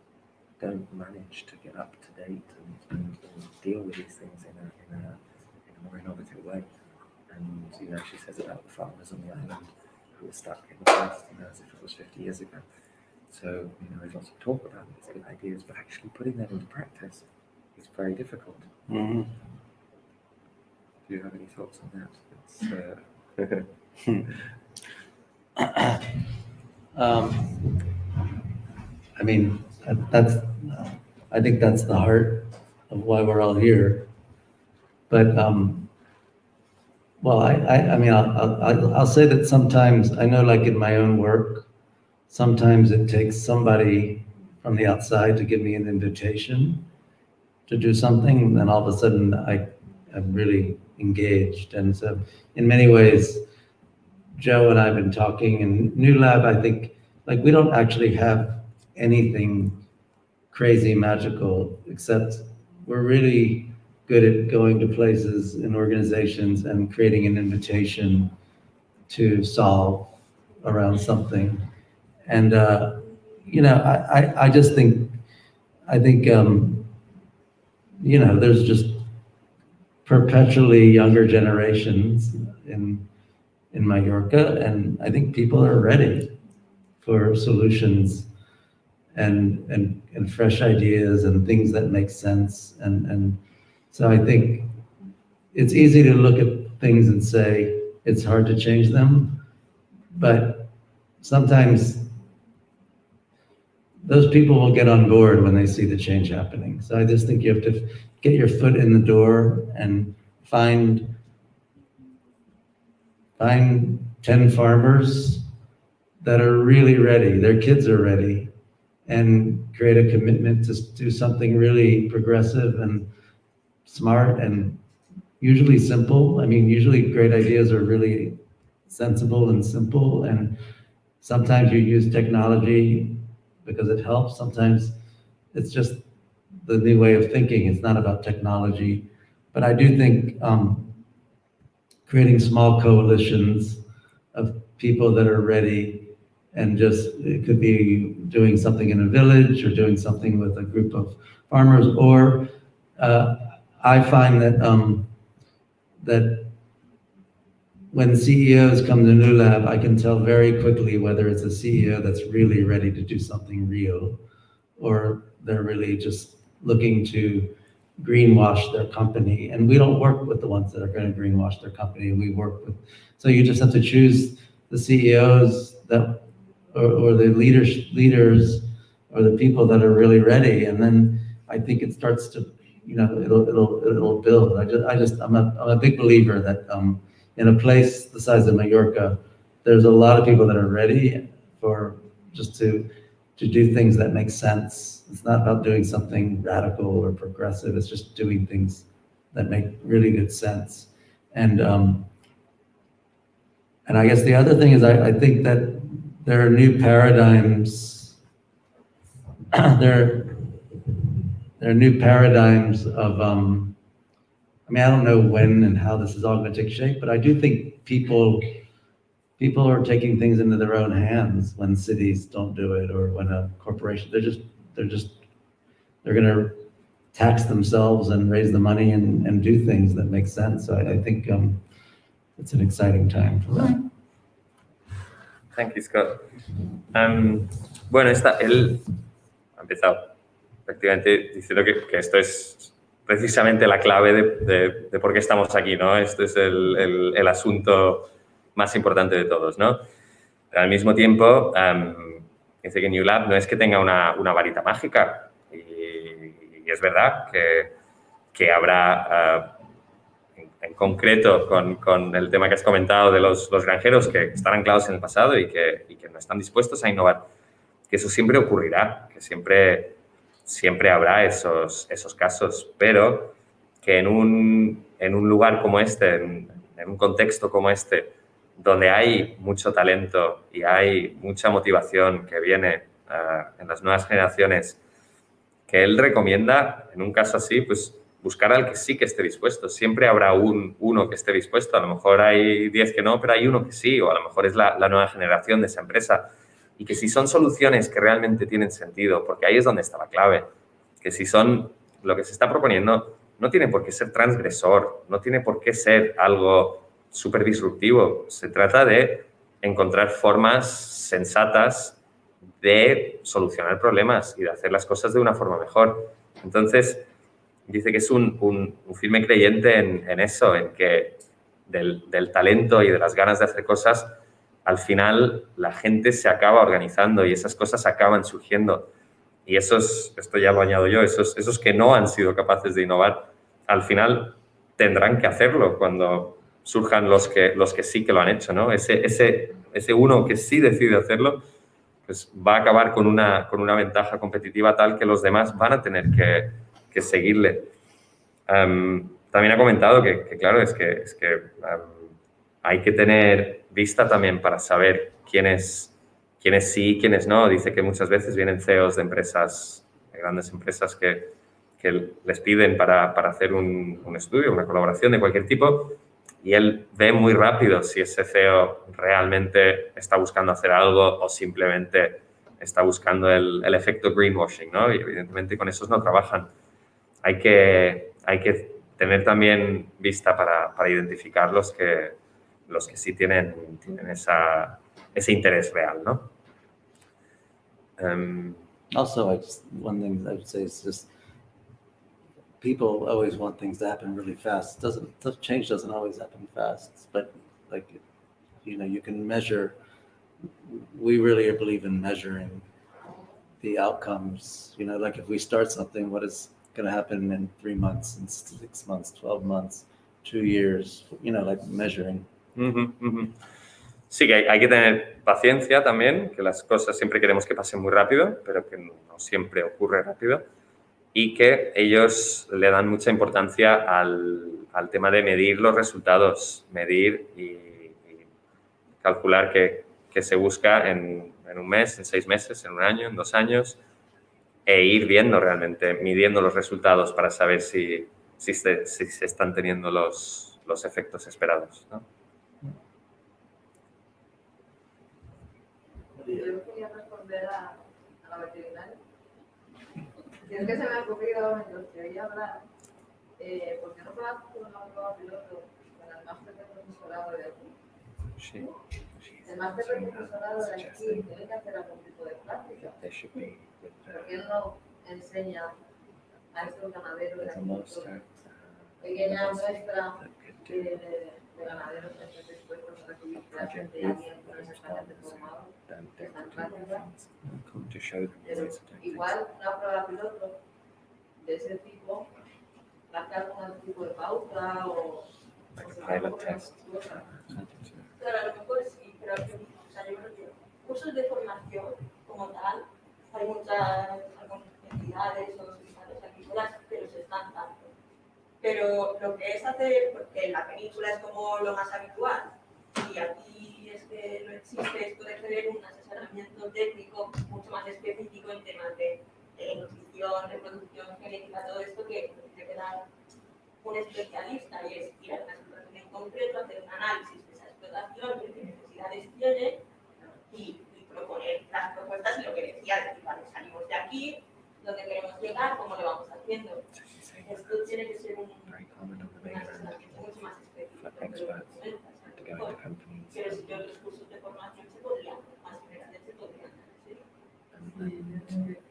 don't manage to get up to date and deal with these things in a more innovative way. And she says about the farmers on the island who were stuck in the past, as if it was 50 years ago. So there's lots of talk about these good ideas, but actually putting them into practice is very difficult. Mm-hmm. Do you have any thoughts on that? I mean, I think that's the heart of why we're all here. But well, I mean, I'll say that sometimes I know, like in my own work, sometimes it takes somebody from the outside to give me an invitation to do something, then all of a sudden I'm really engaged. And so in many ways, Joe and I have been talking, and New Lab, I think, like, we don't actually have anything crazy magical, except we're really good at going to places and organizations and creating an invitation to solve around something. And, you know, I just think, you know, there's just perpetually younger generations in Mallorca, and I think people are ready for solutions and fresh ideas and things that make sense. And so I think it's easy to look at things and say it's hard to change them, but sometimes those people will get on board when they see the change happening. So I just think you have to get your foot in the door and find 10 farmers that are really ready, their kids are ready, and create a commitment to do something really progressive and smart and usually simple. I mean, usually great ideas are really sensible and simple, and sometimes you use technology because it helps. Sometimes it's just the new way of thinking. It's not about technology. But I do think creating small coalitions of people that are ready, and just, it could be doing something in a village or doing something with a group of farmers, or I find that that when CEOs come to New Lab, I can tell very quickly whether it's a CEO that's really ready to do something real, or they're really just looking to greenwash their company. And we don't work with the ones that are going to greenwash their company. We work with, so you just have to choose the CEOs that, or the leaders, or the people that are really ready. And then I think it starts to, you know, it'll build. I'm a big believer that in a place the size of Mallorca, there's a lot of people that are ready for just to do things that make sense. It's not about doing something radical or progressive. It's just doing things that make really good sense. And I guess the other thing is I think that there are new paradigms. There are new paradigms of, I mean, I don't know when and how this is all going to take shape, but I do think people are taking things into their own hands when cities don't do it, or when a corporation, they're going to tax themselves and raise the money and do things that make sense. So I think it's an exciting time for that. Thank you, Scott. Bueno, él ha empezado efectivamente diciendo que esto es precisamente la clave de por qué estamos aquí, ¿no? Esto es el asunto más importante de todos, ¿no? Pero al mismo tiempo, dice que New Lab no es que tenga una varita mágica, y es verdad que habrá, en concreto con el tema que has comentado de los granjeros que están anclados en el pasado y que no están dispuestos a innovar, que eso siempre ocurrirá, que siempre habrá esos casos, pero que en un lugar como este, en un contexto como este, donde hay mucho talento y hay mucha motivación que viene en las nuevas generaciones, que él recomienda, en un caso así, pues buscar al que sí que esté dispuesto. Siempre habrá uno que esté dispuesto. A lo mejor hay 10 que no, pero hay uno que sí, o a lo mejor es la nueva generación de esa empresa. Y que si son soluciones que realmente tienen sentido, porque ahí es donde está la clave, que si son lo que se está proponiendo, no tiene por qué ser transgresor, no tiene por qué ser algo súper disruptivo. Se trata de encontrar formas sensatas de solucionar problemas y de hacer las cosas de una forma mejor. Entonces, dice que es un firme creyente en eso, en que del talento y de las ganas de hacer cosas, al final la gente se acaba organizando y esas cosas acaban surgiendo. Y esto ya lo añado yo, esos que no han sido capaces de innovar, al final tendrán que hacerlo cuando surjan los que sí que lo han hecho, ¿no? Ese uno que sí decide hacerlo, pues va a acabar con una ventaja competitiva tal que los demás van a tener que seguirle. También ha comentado que claro, es que hay que tener vista también para saber quiénes sí y quiénes no. Dice que muchas veces vienen CEOs de empresas, de grandes empresas que les piden para hacer un estudio, una colaboración de cualquier tipo, y él ve muy rápido si ese CEO realmente está buscando hacer algo o simplemente está buscando el efecto greenwashing, ¿no? Y evidentemente con esos no trabajan. Hay que tener también vista para identificar los que sí tienen ese interés real, ¿no? Also, one thing I would say is just people always want things to happen really fast. Change doesn't always happen fast, but like, you can measure. We really believe in measuring the outcomes. Like if we start something, what is going to happen in 3 months, in 6 months, 12 months, 2 years, like measuring. Sí, que hay que tener paciencia también, que las cosas siempre queremos que pasen muy rápido, pero que no siempre ocurre rápido, y que ellos le dan mucha importancia al tema de medir los resultados, medir y calcular qué se busca en un mes, en 6 meses, en 1 año, en 2 años, e ir viendo realmente, midiendo los resultados para saber si se están teniendo los efectos esperados, ¿no? Yo quería responder a la veterinaria. Y es que se me ha ocurrido mientras que oía hablar, ¿por qué no probar con una prueba piloto con el máster de profesorado de aquí? Sí. El máster de profesorado de aquí tiene que hacer algún tipo de práctica. ¿Por qué no enseña a estos ganaderos de aquí pequeña muestra de ganaderos que están dispuestos a recibir clases de alguien que no está formado, que está en práctica? Pero igual una prueba piloto de ese tipo, marcar con algún tipo de pauta o Claro, a lo mejor sí, pero yo creo que cursos de formación como tal, hay muchas entidades o sociedades agrícolas que los están dando. Pero lo que es hacer, porque en la península es como lo más habitual, y aquí es que no existe esto de tener un asesoramiento técnico mucho más específico en temas de nutrición, reproducción, genética, todo esto que tiene que dar un especialista, y es ir a una situación en concreto, hacer un análisis de esa explotación, de qué necesidades tiene y proponer las propuestas y lo que decía, decir, vale, salimos de aquí, dónde queremos llegar, cómo lo vamos haciendo. Esto tiene que ser un asesoramiento mucho más específico. Pero si otros cursos de formación se podrían, más generales se podrían hacer.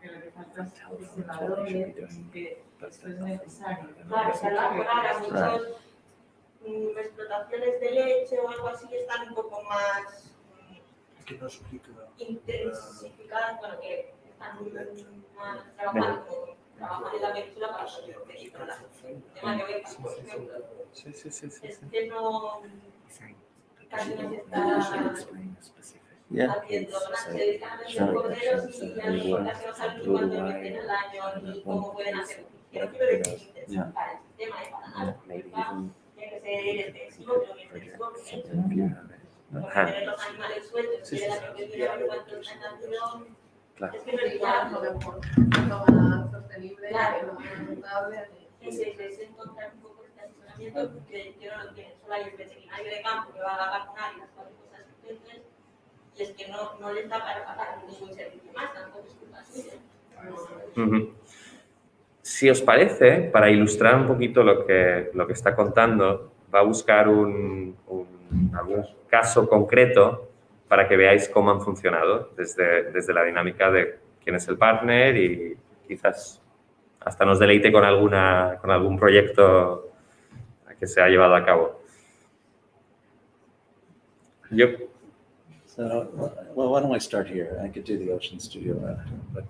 Que lo que falta es ese valor de que esto es necesario. Claro, o sea, ahora muchas explotaciones de leche o algo así están un poco más intensificadas, bueno, que están más trabajando en la península para poder dedicar la Mallorca, por ejemplo. Es que no casi no se está haciendo, se dedican a vender corderos y ya no casi no saben ni cuánto invierten al año ni cómo pueden hacer. Yo no quiero decir intensificar el sistema, para nada. Tiene que ser extensivo, pero bien extensivo, porque tener los animales sueltos, que la propiedad de cuánto están haciendo, es que no es viable. Lo más sostenible, lo más rentable. Es encontrar un poco este asesoramiento, porque yo no lo entiendo. Solo hay el veterinario de campo que va a vacunar y las 4 cosas urgentes, y es que no les da para pagar ningún servicio más, tampoco es culpa suya. Si os parece, para ilustrar un poquito lo que está contando, va a buscar algún caso concreto para que veáis cómo han funcionado desde la dinámica de quién es el partner y quizás hasta nos deleite con algún proyecto que se ha llevado a cabo. So, well, why don't I start here? I could do the Ocean Studio after, but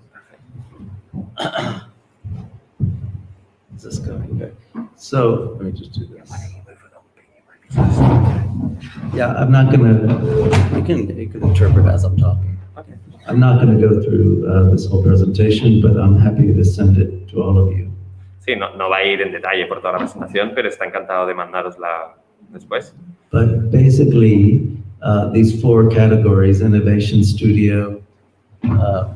is this going good? So let me just do this. Yeah, I'm not gonna. You can interpret as I'm talking. Okay. I'm not going to go through this whole presentation, but I'm happy to send it to all of you. Sí, no va a ir en detalle por toda la presentación, pero está encantado de mandárosla después. But basically, these 4 categories, innovation studio,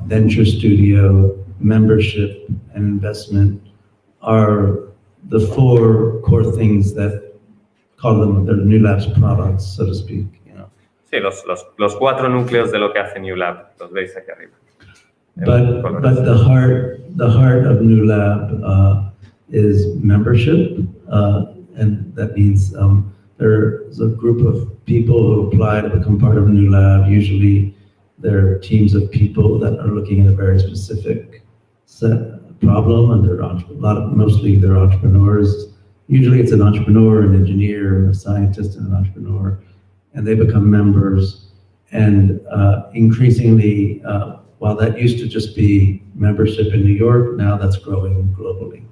venture studio, membership, and investment, are the 4 core things that call them their New Labs products, so to speak. Sí, los 4 núcleos de lo que hace New Lab, los veis aquí arriba. But the heart of New Lab is membership, and that means there's a group of people who apply to become part of New Lab. Usually, they're teams of people that are looking at a very specific problem, and mostly they're entrepreneurs. Usually, it's an entrepreneur, an engineer, a scientist, and an entrepreneur. And they become members, and increasingly, while that used to just be membership in New York, now that's growing globally.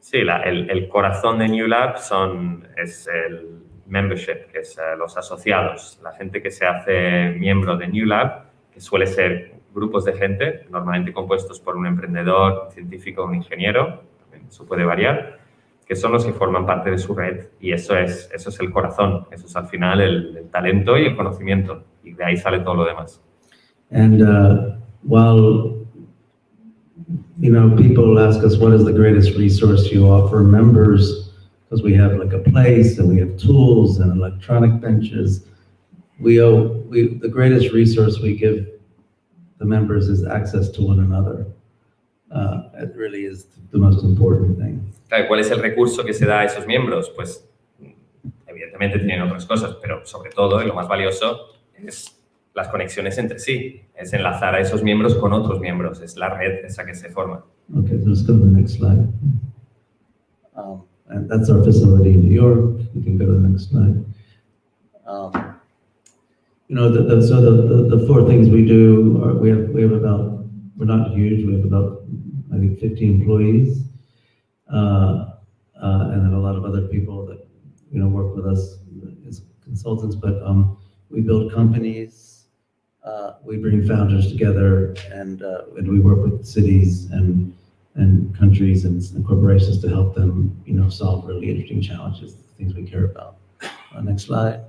Sí, el corazón de New Lab es el membership, que es los asociados, la gente que se hace miembro de New Lab, que suele ser grupos de gente, normalmente compuestos por un emprendedor, un científico, un ingeniero, también eso puede variar, que son los que forman parte de su red, y eso es el corazón, eso es al final el talento y el conocimiento, y de ahí sale todo lo demás. And while people ask us what is the greatest resource you offer members, because we have like a place and we have tools and electronic benches, the greatest resource we give the members is access to one another. It really is the most important thing. ¿Cuál es el recurso que se da a esos miembros? Pues evidentemente tienen otras cosas, pero sobre todo, y lo más valioso, es las conexiones entre sí, es enlazar a esos miembros con otros miembros, es la red esa que se forma. Okay, so let's go to the next slide. And that's our facility in New York. You can go to the next slide. The 4 things we do are we have about, we're not huge, we have about, I think, 50 employees. And then a lot of other people that work with us as consultants. But we build companies, we bring founders together, and we work with cities and countries and corporations to help them, solve really interesting challenges, things we care about. Next slide.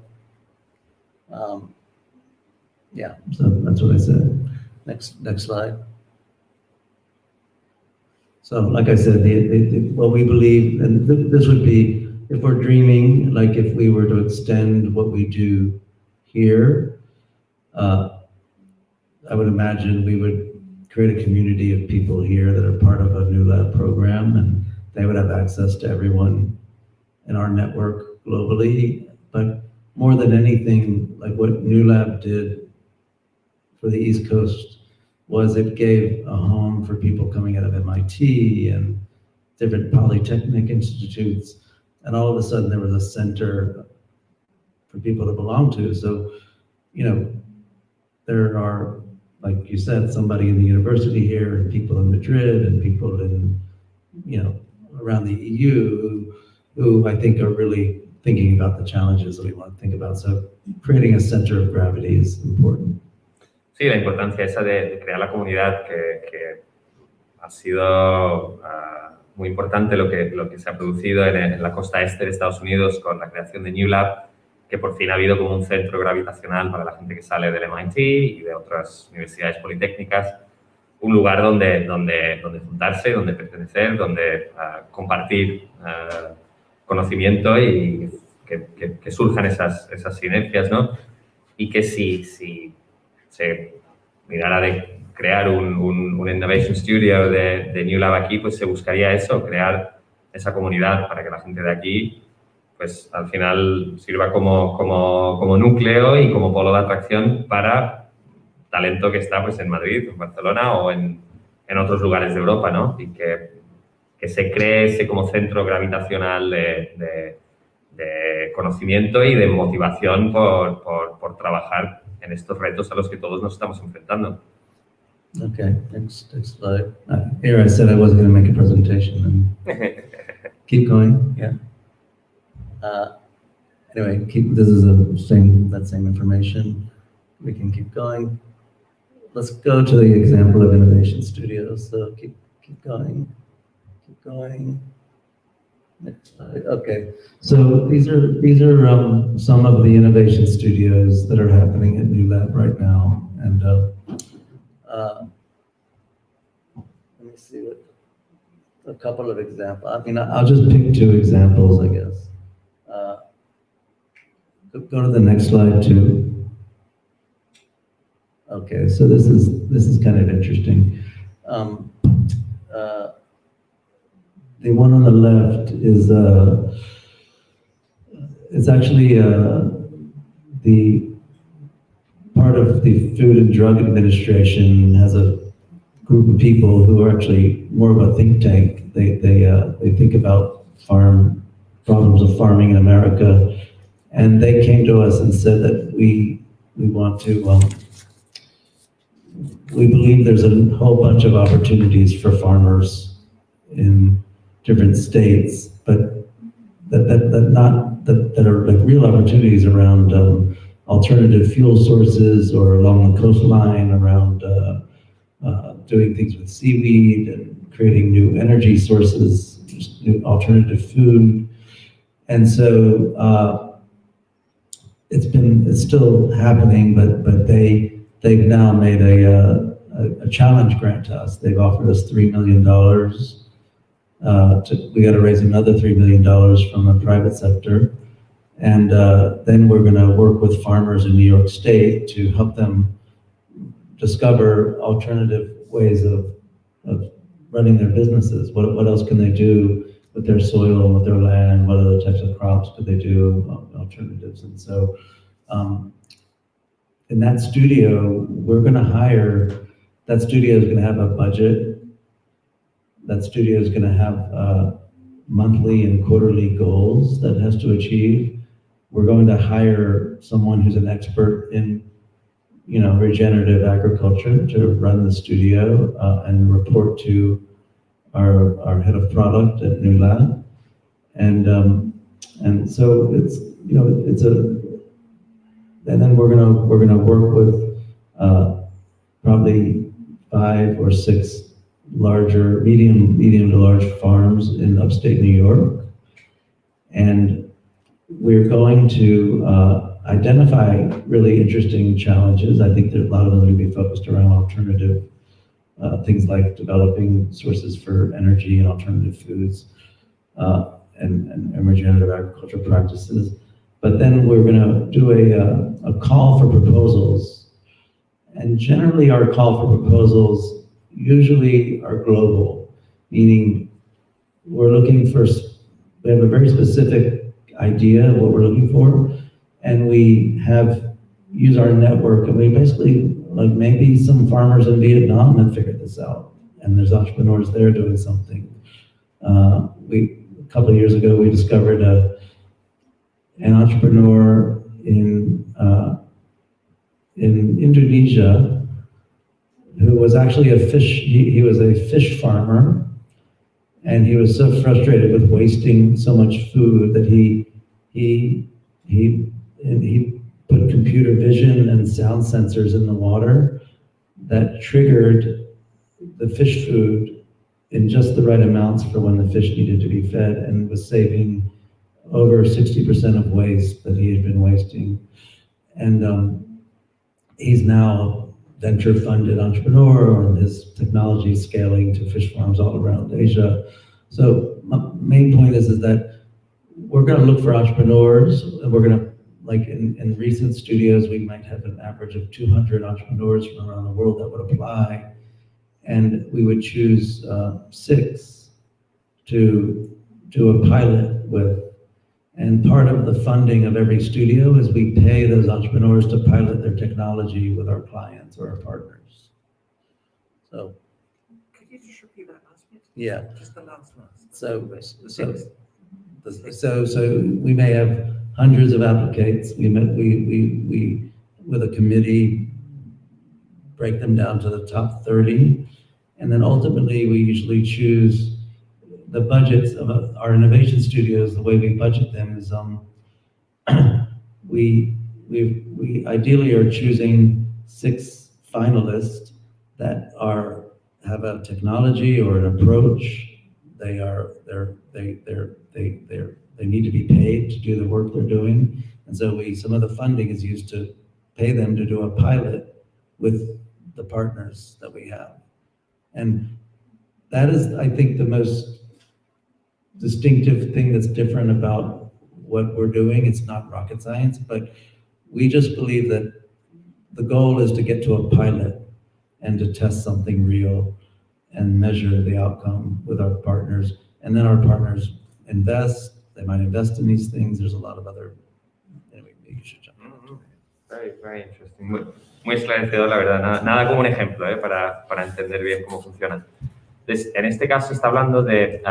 Yeah, so that's what I said. Next slide. So, like I said, what we believe, and this would be, if we're dreaming, like if we were to extend what we do here, I would imagine we would create a community of people here that are part of a New Lab program, and they would have access to everyone in our network globally. But more than anything, like what New Lab did for the East Coast was it gave a home for people coming out of MIT and different polytechnic institutes, and all of a sudden there was a center for people to belong to. So, there are, like you said, somebody in the university here, and people in Madrid, and people in, around the EU who I think are really thinking about the challenges that we want to think about. So creating a center of gravity is important. Sí, la importancia esa de crear la comunidad que ha sido muy importante lo que se ha producido en la costa este de Estados Unidos con la creación de New Lab, que por fin ha habido como un centro gravitacional para la gente que sale del MIT y de otras universidades politécnicas, un lugar donde juntarse, donde pertenecer, donde compartir conocimiento y que surjan esas sinergias, ¿no? Y que si se mirara de crear un Innovation Studio de New Lab aquí, pues se buscaría eso, crear esa comunidad para que la gente de aquí, pues al final sirva como núcleo y como polo de atracción para talento que está pues en Madrid, en Barcelona o en otros lugares de Europa, ¿no? Y que se cree ese como centro gravitacional de conocimiento y de motivación por trabajar en estos retos a los que todos nos estamos enfrentando. Okay, next slide. Here I said I wasn't going to make a presentation. Keep going. Yeah. Anyway, this is that same information. We can keep going. let's go to the example of innovation studios. So keep going. Next slide. Okay, so these are some of the innovation studios that are happening at New Lab right now, and let me see what a couple of examples. I mean, I'll just pick 2 examples, I guess. Go to the next slide too. Okay, so this is kind of interesting. The one on the left is it's actually the part of the Food and Drug Administration has a group of people who are actually more of a think tank. They think about problems of farming in America, and they came to us and said that we want to. We believe there's a whole bunch of opportunities for farmers in different states, but that are like real opportunities around alternative fuel sources or along the coastline, around doing things with seaweed and creating new energy sources, just new alternative food. And so it's still happening, but they've now made a challenge grant to us. They've offered us $3 million. We got to raise another $3 million from the private sector. And then we're going to work with farmers in New York State to help them discover alternative ways of running their businesses. What else can they do with their soil and with their land? What other types of crops could they do, alternatives? And so in that studio, we're going to hire, that studio is going to have a budget. That studio is going to have monthly and quarterly goals that it has to achieve. We're going to hire someone who's an expert in, regenerative agriculture to run the studio and report to our head of product at New Lab. And so and then we're gonna work with probably 5 or 6 larger, medium to large farms in upstate New York. And we're going to identify really interesting challenges. I think that a lot of them will be focused around alternative things like developing sources for energy and alternative foods and regenerative agriculture practices. But then we're going to do a call for proposals. And generally our call for proposals usually are global, meaning we have a very specific idea of what we're looking for, and we use our network, and we basically, like maybe some farmers in Vietnam have figured this out, and there's entrepreneurs there doing something. A couple of years ago, we discovered an entrepreneur in Indonesia who was actually he was a fish farmer, and he was so frustrated with wasting so much food that he put computer vision and sound sensors in the water that triggered the fish food in just the right amounts for when the fish needed to be fed, and was saving over 60% of waste that he had been wasting. And he's now a venture-funded entrepreneur, and his technology is scaling to fish farms all around Asia. So my main point is that we're going to look for entrepreneurs, and we're going to, like in recent studios, we might have an average of 200 entrepreneurs from around the world that would apply, and we would choose 6 to do a pilot with. And part of the funding of every studio is we pay those entrepreneurs to pilot their technology with our clients or our partners. So, could you just repeat that last bit? Yeah. Just the last one. So we may have hundreds of applicants. We with a committee break them down to the top 30, and then ultimately we usually choose the budgets of our innovation studios. The way we budget them is we ideally are choosing 6 finalists that have a technology or an approach. They need to be paid to do the work they're doing. And so some of the funding is used to pay them to do a pilot with the partners that we have. And that is, I think, the most distinctive thing that's different about what we're doing. It's not rocket science, but we just believe that the goal is to get to a pilot and to test something real and measure the outcome with our partners. And then our partners invest, they might invest in these things. There's a lot of other, anyway, you should jump in. Very, very interesting. Muy esclarecedor, la verdad. Nada como un ejemplo para entender bien cómo funciona. Entonces, en este caso está hablando de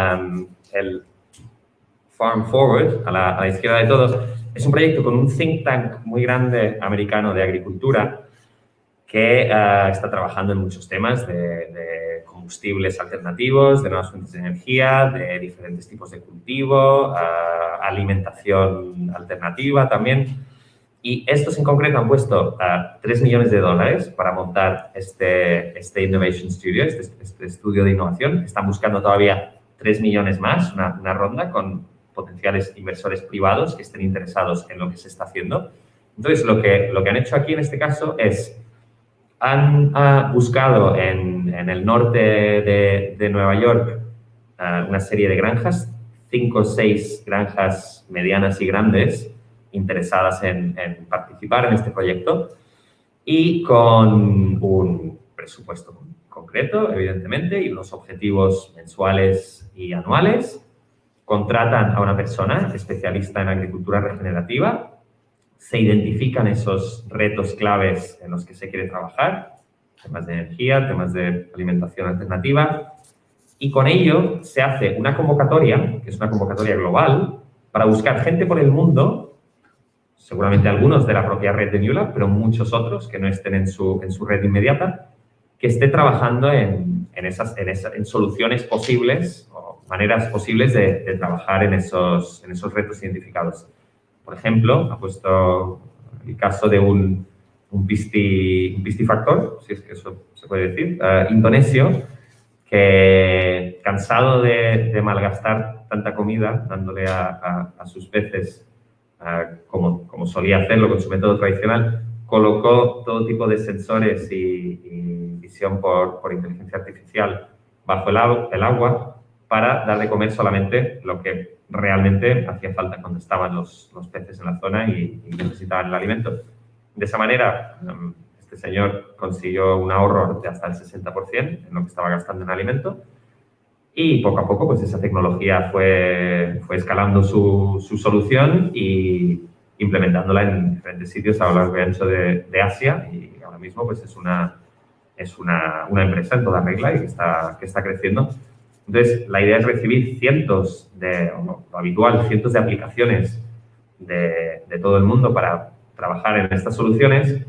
el Farm Forward, a la izquierda de todos. Es un proyecto con un think tank muy grande americano de agricultura que está trabajando en muchos temas de combustibles alternativos, de nuevas fuentes de energía, de diferentes tipos de cultivo, alimentación alternativa también. Y estos en concreto han puesto $3 millones para montar este Innovation Studio, este estudio de innovación. Están buscando todavía 3 millones más, una ronda con potenciales inversores privados que estén interesados en lo que se está haciendo. Entonces, lo que han hecho aquí en este caso es, han buscado en el norte de Nueva York una serie de granjas, 5 o 6 granjas medianas y grandes, interesadas en participar en este proyecto y con un presupuesto concreto, evidentemente, y unos objetivos mensuales y anuales. Contratan a una persona especialista en agricultura regenerativa, se identifican esos retos claves en los que se quiere trabajar, temas de energía, temas de alimentación alternativa, y con ello se hace una convocatoria, que es una convocatoria global, para buscar gente por el mundo, seguramente algunos de la propia red de New Lab, pero muchos otros que no estén en su red inmediata, que esté trabajando en soluciones posibles o maneras posibles de trabajar en esos retos identificados. Por ejemplo, ha puesto el caso de un piscifactor, si es que eso se puede decir, indonesio, que cansado de malgastar tanta comida, dándole a sus peces como solía hacerlo con su método tradicional, colocó todo tipo de sensores y visión por inteligencia artificial bajo el agua para dar de comer solamente lo que realmente hacía falta cuando estaban los peces en la zona y necesitaban el alimento. De esa manera, este señor consiguió un ahorro de hasta el 60% en lo que estaba gastando en alimento y poco a poco pues esa tecnología fue escalando su solución y implementándola en diferentes sitios a lo largo y ancho de Asia, y ahora mismo pues es una empresa en toda regla y que está creciendo. Entonces, la idea es recibir cientos de aplicaciones de todo el mundo para trabajar en estas soluciones,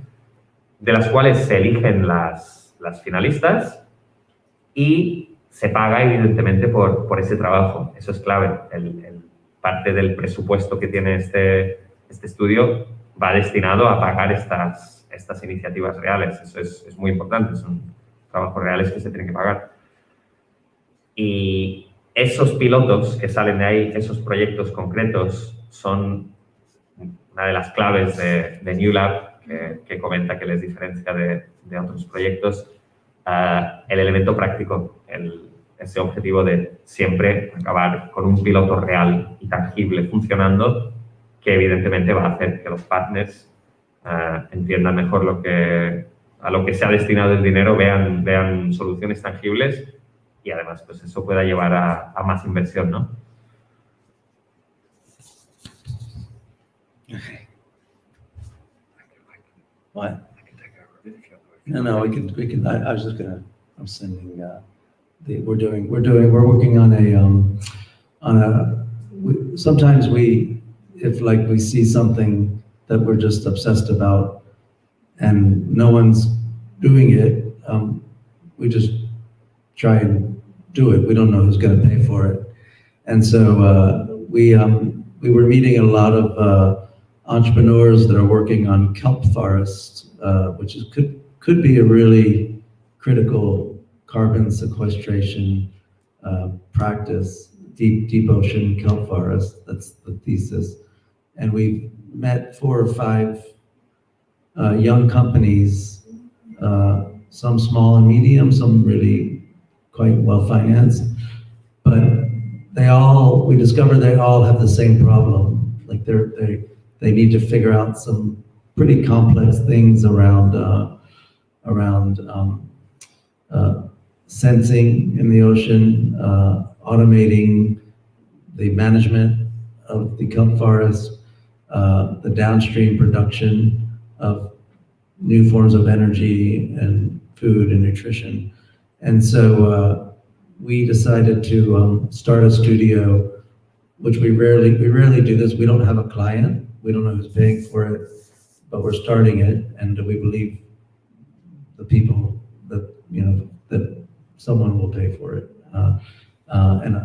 de las cuales se eligen las finalistas y se paga, evidentemente, por ese trabajo. Eso es clave. Parte del presupuesto que tiene este estudio va destinado a pagar estas iniciativas reales. Eso es muy importante. Son trabajos reales que se tienen que pagar. Y esos pilotos que salen de ahí, esos proyectos concretos, son una de las claves de New Lab que comenta que les diferencia de otros proyectos. El elemento práctico, ese objetivo de siempre acabar con un piloto real y tangible funcionando, que evidentemente va a hacer que los partners entiendan mejor a lo que se ha destinado el dinero, vean soluciones tangibles y además pues eso pueda llevar a más inversión, ¿no? What? No, we can. I was just gonna. I'm sending. We're working on sometimes if we see something that we're just obsessed about and no one's doing it, we just try and do it. We don't know who's going to pay for it, and so we were meeting a lot of entrepreneurs that are working on kelp forests, which could be a really critical carbon sequestration practice, deep ocean kelp forest. That's the thesis. And we've met 4 or 5 young companies, some small and medium, some really quite well financed, but we discovered they all have the same problem. Like they need to figure out some pretty complex things around sensing in the ocean, automating the management of the kelp forest, the downstream production of new forms of energy and food and nutrition. And so we decided to start a studio, which we rarely do this. We don't have a client. We don't know who's paying for it, but we're starting it, and we believe the people that, that someone will pay for it. And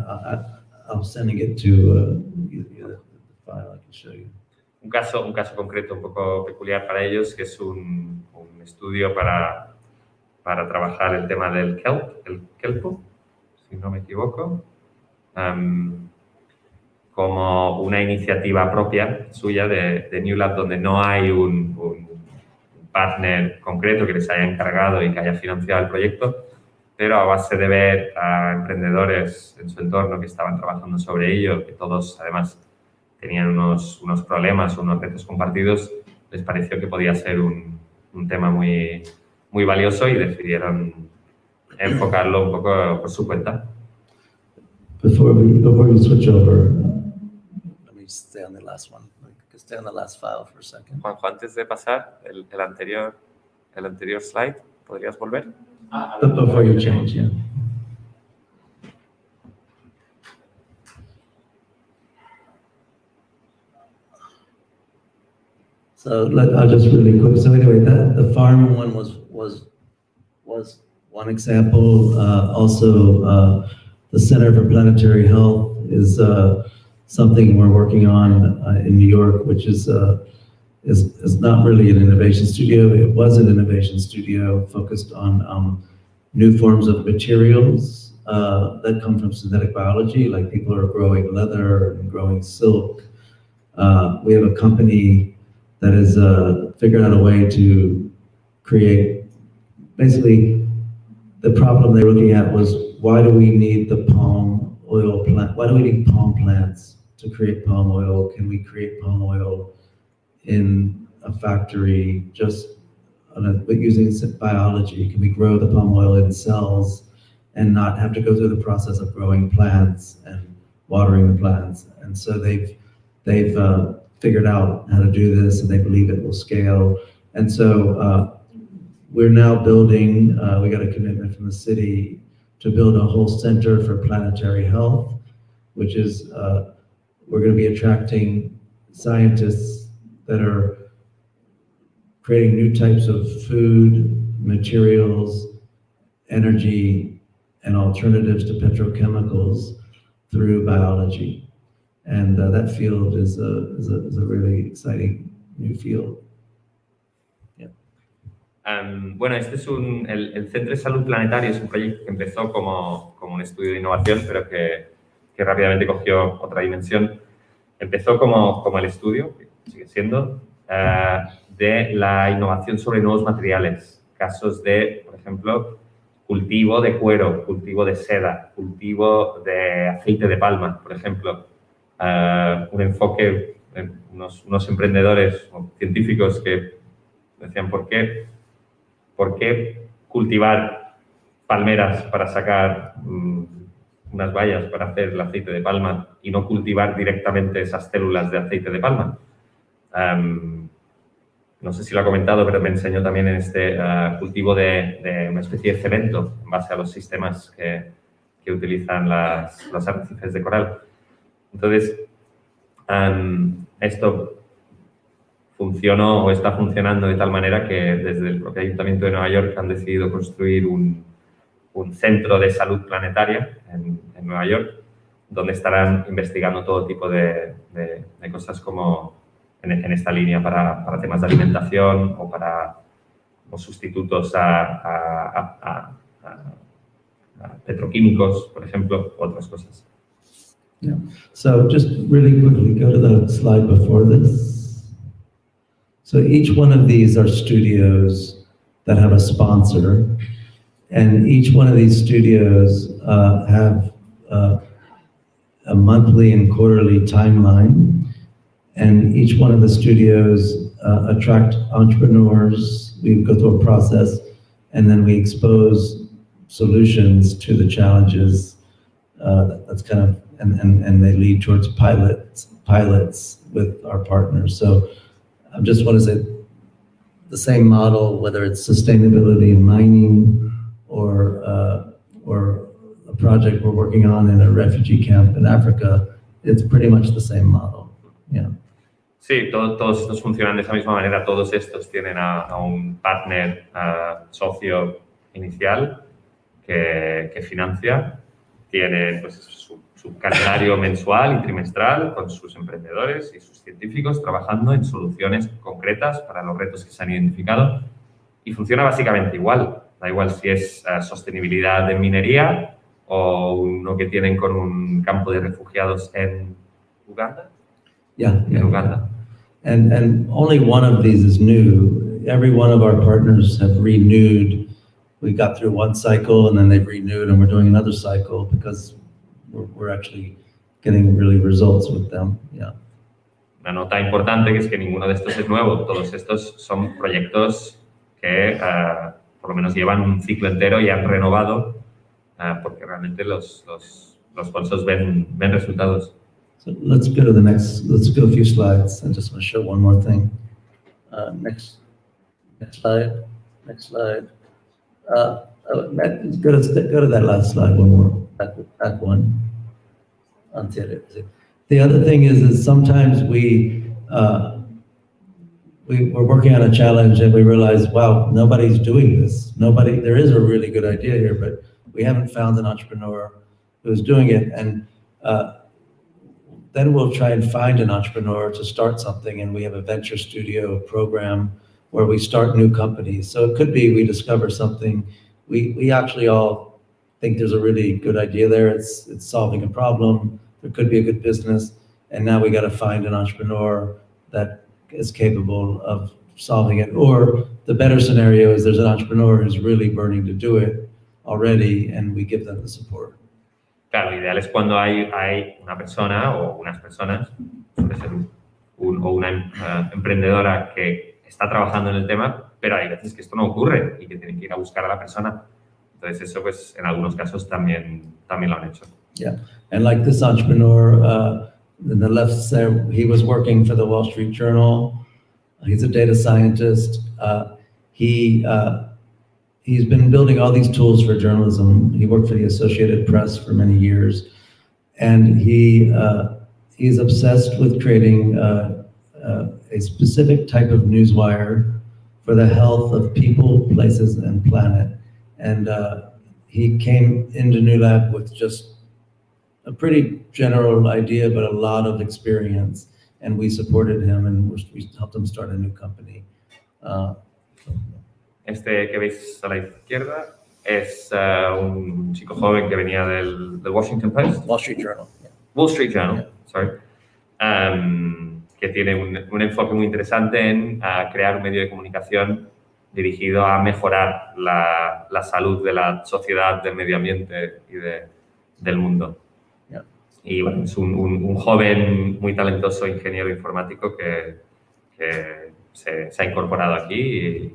I'm sending it to the file. I can show you. Un caso concreto un poco peculiar para ellos, que es un estudio para trabajar el tema del el kelpo, si no me equivoco, como una iniciativa propia suya de New Lab, donde no hay un partner concreto que les haya encargado y que haya financiado el proyecto, pero a base de ver a emprendedores en su entorno que estaban trabajando sobre ello, que todos además tenían unos problemas, unos retos compartidos, les pareció que podía ser un tema muy valioso y decidieron enfocarlo un poco por su cuenta. Before we switch over, let me stay on the last one. Stay on the last file for a second. Juanjo, antes de pasar el anterior slide, ¿podrías volver? Before you change, yeah. So I'll just really quick. So anyway, the farm one was one example. Also, the Center for Planetary Health is something we're working on in New York, which is not really an innovation studio. It was an innovation studio focused on new forms of materials that come from synthetic biology, like people are growing leather and growing silk. We have a company that has figured out a way to create, basically, the problem they're looking at was, why do we need the palm oil plant? Why do we need palm plants to create palm oil? Can we create palm oil in a factory just using biology? Can we grow the palm oil in cells and not have to go through the process of growing plants and watering the plants? And so they've figured out how to do this, and they believe it will scale. And so we're now building, we got a commitment from the city to build a whole center for planetary health, which is, we're going to be attracting scientists that are creating new types of food, materials, energy, and alternatives to petrochemicals through biology. And that field is a really exciting new field. Yeah. Bueno, este es el Centro de Salud Planetario, es un proyecto que empezó como un estudio de innovación, pero que rápidamente cogió otra dimensión. Empezó como el estudio, que sigue siendo, de la innovación sobre nuevos materiales. Casos de, por ejemplo, cultivo de cuero, cultivo de seda, cultivo de aceite de palma, por ejemplo. Un enfoque, unos emprendedores o científicos que decían, ¿por qué cultivar palmeras para sacar unas bayas para hacer el aceite de palma y no cultivar directamente esas células de aceite de palma? No sé si lo ha comentado, pero me enseñó también en este cultivo de una especie de cemento en base a los sistemas que utilizan los arrecifes de coral. Entonces, esto funcionó o está funcionando de tal manera que desde el propio Ayuntamiento de Nueva York han decidido construir un centro de salud planetaria en Nueva York, donde estarán investigando todo tipo de cosas como en esta línea para temas de alimentación o para como sustitutos a petroquímicos, por ejemplo, otras cosas. Yeah. So just really quickly, go to the slide before this. So each one of these are studios that have a sponsor, and each one of these studios have a monthly and quarterly timeline, and each one of the studios attract entrepreneurs. We go through a process, and then we expose solutions to the challenges. That's kind of, and they lead towards pilots with our partners. So I just want to say the same model, whether it's sustainability in mining or a project we're working on in a refugee camp in Africa, it's pretty much the same model. Yeah. Sí, todos estos funcionan de esa misma manera. Todos estos tienen a un partner socio inicial que financia. Tienen pues, su calendario mensual y trimestral con sus emprendedores y sus científicos trabajando en soluciones concretas para los retos que se han identificado. Y funciona básicamente igual. Da igual si es sostenibilidad en minería o uno que tienen con un campo de refugiados en Uganda. Yeah. En Uganda. And only one of these is new. Every one of our partners have renewed. We got through one cycle and then they've renewed, and we're doing another cycle because we're actually getting really results with them. Yeah. Una nota importante que es que ninguno de estos es nuevo. Todos estos son proyectos que por lo menos llevan un ciclo entero y han renovado porque realmente los sponsors ven resultados. So let's go to the next, let's go a few slides. I just want to show one more thing. Next slide. Go to that last slide, one more, that one. The other thing is sometimes we're working on a challenge and we realize, wow, nobody's doing this. There is a really good idea here, but we haven't found an entrepreneur who's doing it. And then we'll try and find an entrepreneur to start something, and we have a venture studio program where we start new companies. So it could be we discover something. We actually all think there's a really good idea there. It's solving a problem. There could be a good business, and now we got to find an entrepreneur that is capable of solving it. Or the better scenario is there's an entrepreneur who's really burning to do it already, and we give them the support. Claro, lo ideal es cuando hay una persona o unas personas, puede ser una emprendedora que está trabajando en el tema, pero hay veces que esto no ocurre y que tienen que ir a buscar a la persona. Entonces eso, pues, en algunos casos también lo han hecho. Yeah, and like this entrepreneur, in the left there, he was working for the Wall Street Journal. He's a data scientist. He's been building all these tools for journalism. He worked for the Associated Press for many years, and he's obsessed with creating a specific type of newswire for the health of people, places, and planet. And he came into New Lab with just a pretty general idea, but a lot of experience, and we supported him and we helped him start a new company. Este que veis a la izquierda es un chico joven que venía del Washington Post. Wall Street Journal. Yeah. Wall Street Journal, Yeah. sorry. Que tiene un enfoque muy interesante en crear un medio de comunicación dirigido a mejorar la salud de la sociedad, del medio ambiente y del mundo. Yeah. Y bueno, es un joven muy talentoso ingeniero informático que se ha incorporado aquí y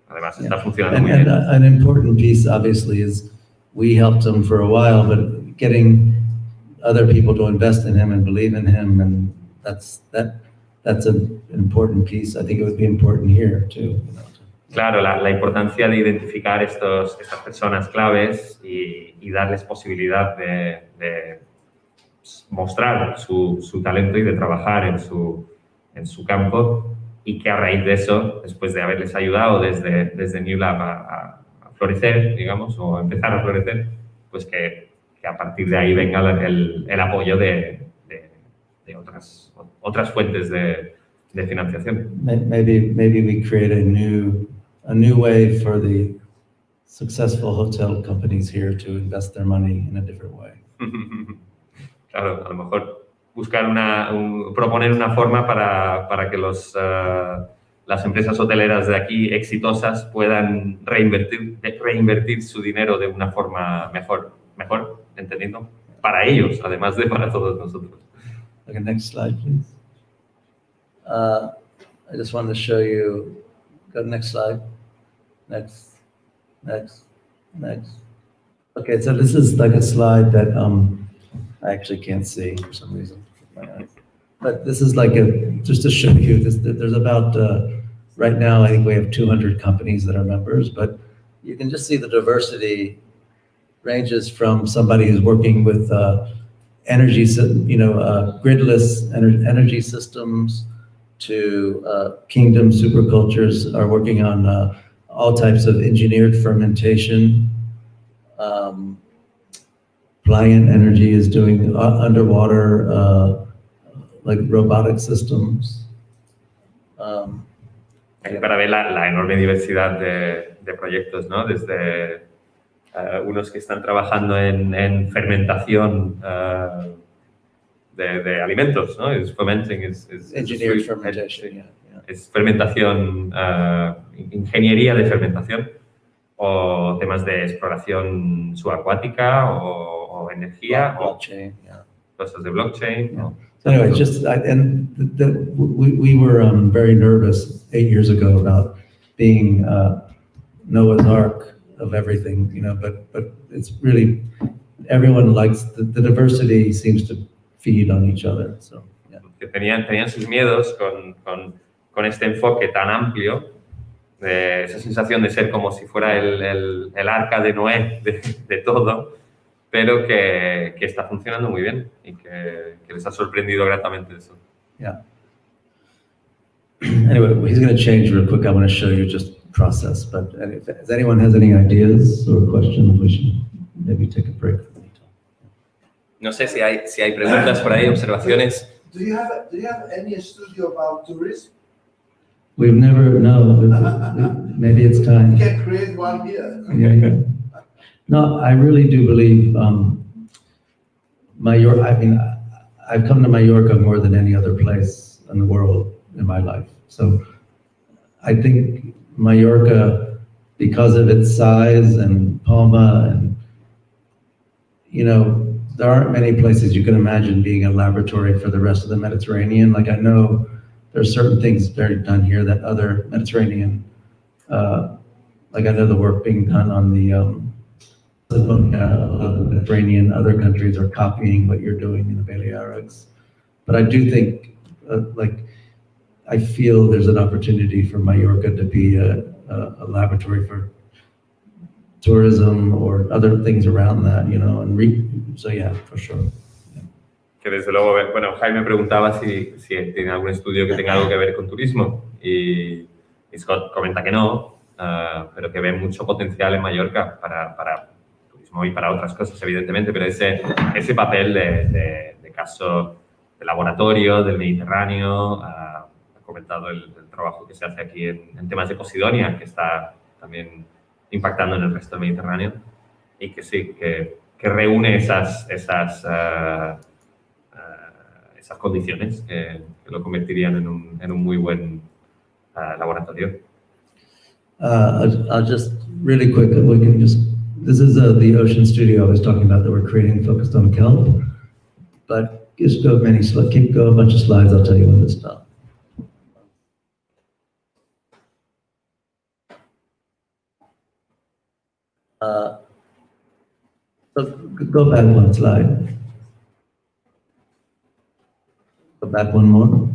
además está funcionando muy bien. An important piece, obviously, is we helped him for a while, but getting other people to invest in him and believe in him, and that's an important piece. I think it would be important here too. Claro, la importancia de identificar estas personas claves y darles posibilidad de mostrar su talento y de trabajar en su campo, y que a raíz de eso, después de haberles ayudado desde New Lab a florecer, digamos, o a empezar a florecer, pues que a partir de ahí venga el apoyo de otras fuentes de financiación. Maybe we create a new a new way for the successful hotel companies here to invest their money in a different way. Claro, a lo mejor buscar proponer una forma para que las empresas hoteleras de aquí exitosas puedan reinvertir su dinero de una forma mejor, entendiendo, para ellos, además de para todos nosotros. Okay, next slide, please. I just wanted to show you, go to next slide. Next. Okay, so this is like a slide that I actually can't see for some reason. But this is like just to show you, there's about, right now, I think we have 200 companies that are members, but you can just see the diversity ranges from somebody who's working with energy, gridless energy systems to kingdom supercultures are working on all types of engineered fermentation. Pliant Energy is doing underwater like robotic systems. Para ver la enorme diversidad de proyectos, ¿no? Desde unos que están trabajando en fermentación de alimentos, ¿no? Fermenting is Engineered fermentation, yeah. Es fermentación, ingeniería de fermentación, o temas de exploración subacuática o energía, blockchain, yeah. Cosas de blockchain. Yeah. So anyway, we were very nervous 8 years ago about being Noah's Ark of everything, but it's really, everyone likes, the diversity seems to feed on each other, so, yeah. Que tenían sus miedos con este enfoque tan amplio, de esa sensación de ser como si fuera el arca de Noé de todo, pero que está funcionando muy bien y que les ha sorprendido gratamente eso. Yeah. Anyway, he's going to change real quick. I want to show you just process, but if anyone has any ideas or questions, we should maybe take a break. No sé si hay preguntas por ahí, observaciones. Do you have any studio about tourism? We've never, no, maybe it's time. You can create one here. Yeah. No, I really do believe Mallorca, I mean, I've come to Mallorca more than any other place in the world in my life. So I think Mallorca, because of its size and Palma and, there aren't many places you can imagine being a laboratory for the rest of the Mediterranean. Like I know there's certain things that are done here that other Mediterranean, like I know the work being done on the Mediterranean, other countries are copying what you're doing in the Balearics. But I do think, I feel there's an opportunity for Mallorca to be a laboratory for tourism or other things around that, so yeah, for sure. Yeah. Que desde luego, bueno, Jaime preguntaba si tiene algún estudio que tenga algo que ver con turismo y Scott comenta que no, pero que ve mucho potencial en Mallorca para turismo y para otras cosas, evidentemente, pero ese papel de caso de laboratorio del Mediterráneo, ha comentado el trabajo que se hace aquí en temas de Posidonia, que está también impactando en el resto del Mediterráneo y que sí, que reúne esas condiciones que lo convertirían en un muy buen laboratorio. I'll just really quick, this is the ocean studio I was talking about that we're creating focused on kelp, but just go a bunch of slides, I'll tell you when to stop. So go back one slide. Go back one more.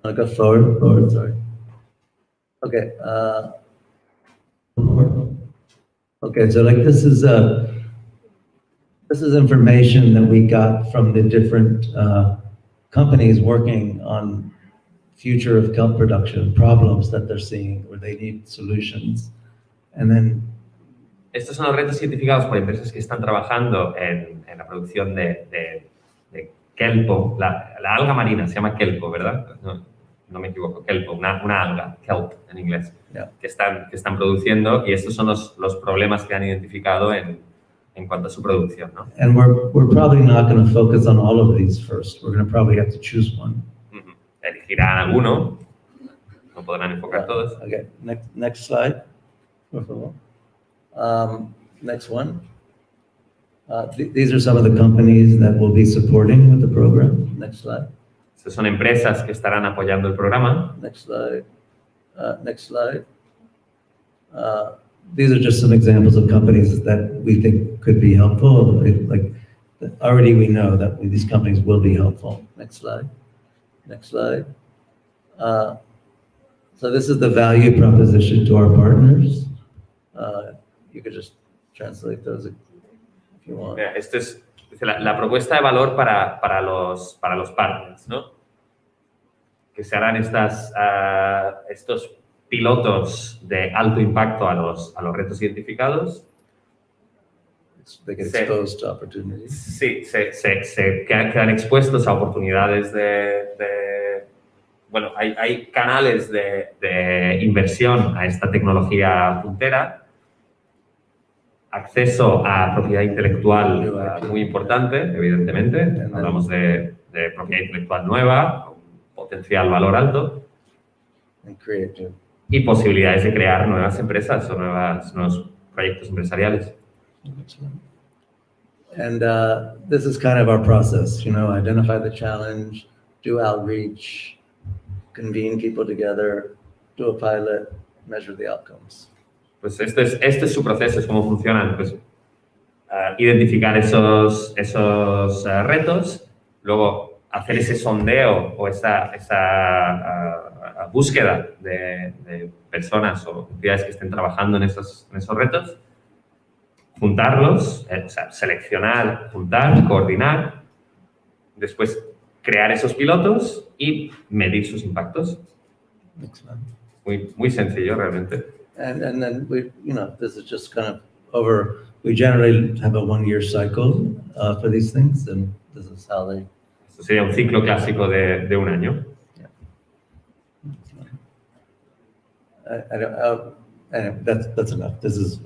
I'll go forward, sorry. Okay, one more. Okay, so this is information that we got from the different companies working on future of kelp production problems that they're seeing where they need solutions. And then estos son los retos identificados por empresas que están trabajando en la producción de kelpo, la alga marina, se llama kelpo, ¿verdad? No. no me equivoco, kelp, una alga, kelp en inglés, Yeah. que están produciendo, y estos son los problemas que han identificado en cuanto a su producción, ¿no? And we're probably not going to focus on all of these first. We're going to probably have to choose one. Ujú. Elegirán alguno, no podrán enfocar todos. Okay, next slide, por favor. Next one. These are some of the companies that will be supporting with the program. Next slide. Estas son empresas que estarán apoyando el programa. Next slide. Next slide. These are just some examples of companies that we think could be helpful. Already we know that these companies will be helpful. Next slide. Next slide. So this is the value proposition to our partners. You could just translate those if you want. Mira, esto es la propuesta de valor para los partners, ¿no? Que se harán estos pilotos de alto impacto a los retos identificados. They get exposed to opportunities. Sí, quedan expuestos a oportunidades bueno, hay canales de inversión a esta tecnología puntera, acceso a propiedad intelectual muy importante, evidentemente. Hablamos de propiedad intelectual nueva, con potencial valor alto, y posibilidades de crear nuevas empresas o nuevos proyectos empresariales. And this is kind of our process, identify the challenge, do outreach, convene people together, do a pilot, measure the outcomes. Pues este es su proceso, es cómo funcionan. Pues, identificar esos retos, luego hacer ese sondeo o esa búsqueda de personas o entidades que estén trabajando en esos retos, juntarlos, seleccionar, juntar, coordinar, después crear esos pilotos y medir sus impactos. Muy sencillo realmente. And then this is just kind of over. We generally have a 1-year cycle for these things, and this is how they. Esto sería un ciclo clásico de un año. Anyway, that's enough.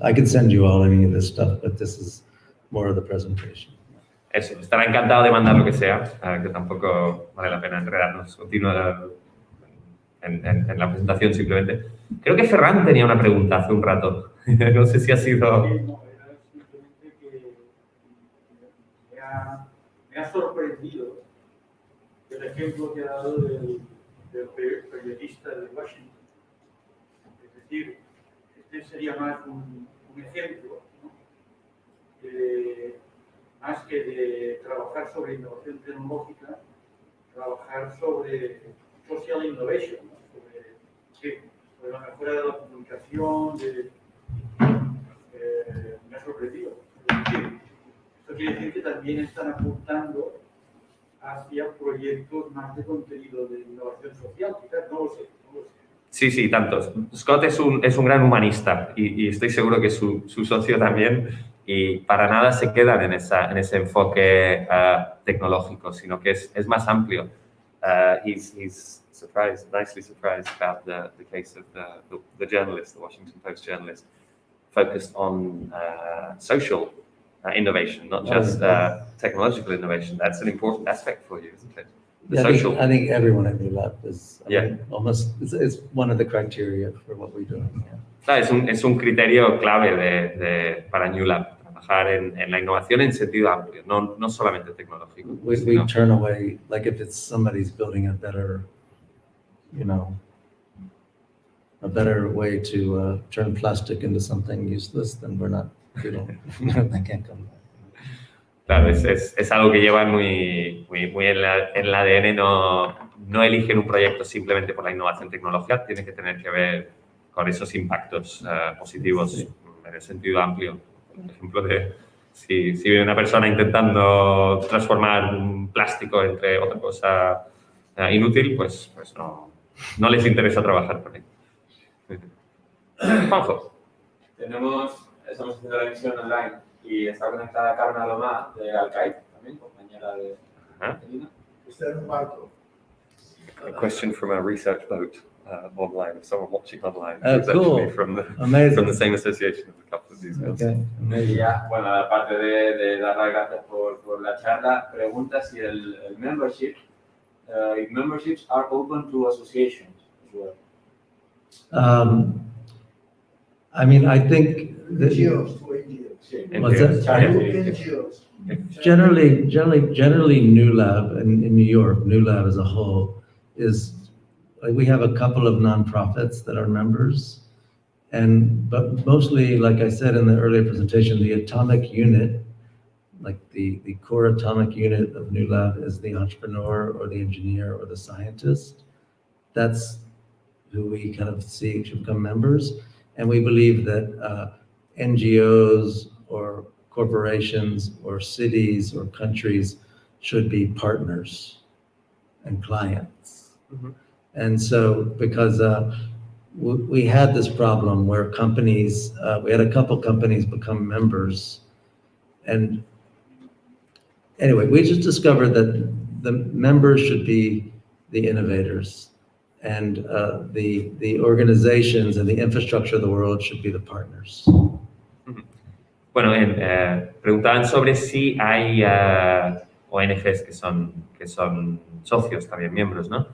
I can send you all any of this stuff, but this is more of the presentation. Eso, estará encantado de mandar lo que sea, que tampoco vale la pena enredarnos. Continúa en la presentación simplemente. Creo que Ferran tenía una pregunta hace un rato. No sé si ha sido... Era simplemente que me ha sorprendido el ejemplo que ha dado del periodista de Washington. Es decir, este sería más un ejemplo, ¿no? Más que de trabajar sobre innovación tecnológica, trabajar sobre social innovation, ¿no? Sobre la mejora de la comunicación, me ha sorprendido. Es decir, esto quiere decir que también están apuntando hacia proyectos más de contenido de innovación social, quizás, no lo sé. Sí, tantos. Scott es un gran humanista y estoy seguro que su socio también, y para nada se quedan en ese enfoque tecnológico, sino que es más amplio. He's nicely surprised about the case of the journalist, the Washington Post journalist, focused on social innovation, not just technological innovation. That's an important aspect for you, isn't it? I think everyone at New is almost, it's one of the criteria for what we do. Yeah. Claro, es un criterio clave para New Lab, trabajar en la innovación en sentido amplio, no solamente tecnológico. We turn away, like if it's somebody's building a better way to turn plastic into something useless, then they can't come back. Claro, es algo que llevan muy en el ADN, no eligen un proyecto simplemente por la innovación tecnológica, tiene que tener que ver con esos impactos positivos en el sentido amplio. Por ejemplo, si viene una persona intentando transformar un plástico entre otra cosa inútil, pues no les interesa trabajar con él. Juanjo. Estamos haciendo la emisión online y está conectada Carmen Alomá de Alcaid, también compañera de Catalina. Está en un barco. a question from a research vote online, of someone watching online. Oh, It's actually cool. from the Amazing. same association as a couple of these guys. Okay, Y amazing. ya, bueno, aparte de dar las gracias por la charla, pregunta si el membership, if memberships are open to associations as well. I mean, I think that NGOs, to NGOs. Sí. What's that? NGOs. NGOs. Generally, New Lab in New York, New Lab as a whole is, like, we have a couple of nonprofits that are members, but mostly, like I said in the earlier presentation, the atomic unit, like the core atomic unit of New Lab is the entrepreneur or the engineer or the scientist. That's who we kind of see should become members. And we believe that NGOs or corporations or cities or countries should be partners and clients. Mm-hmm. And so, because we had this problem where companies, we had a couple companies become members. And anyway, we just discovered that the members should be the innovators, and the organizations and the infrastructure of the world should be the partners. Bueno, preguntaban sobre si hay ONGs que son socios, también miembros, ¿no?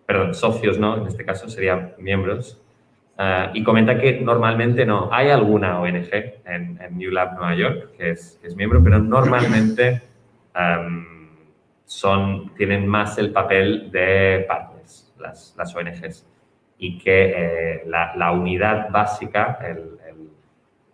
Perdón, socios no, en este caso serían miembros. Y comenta que normalmente no. Hay alguna ONG en New Lab Nueva York que es miembro, pero normalmente tienen más el papel de partners, las ONGs. Y que la unidad básica,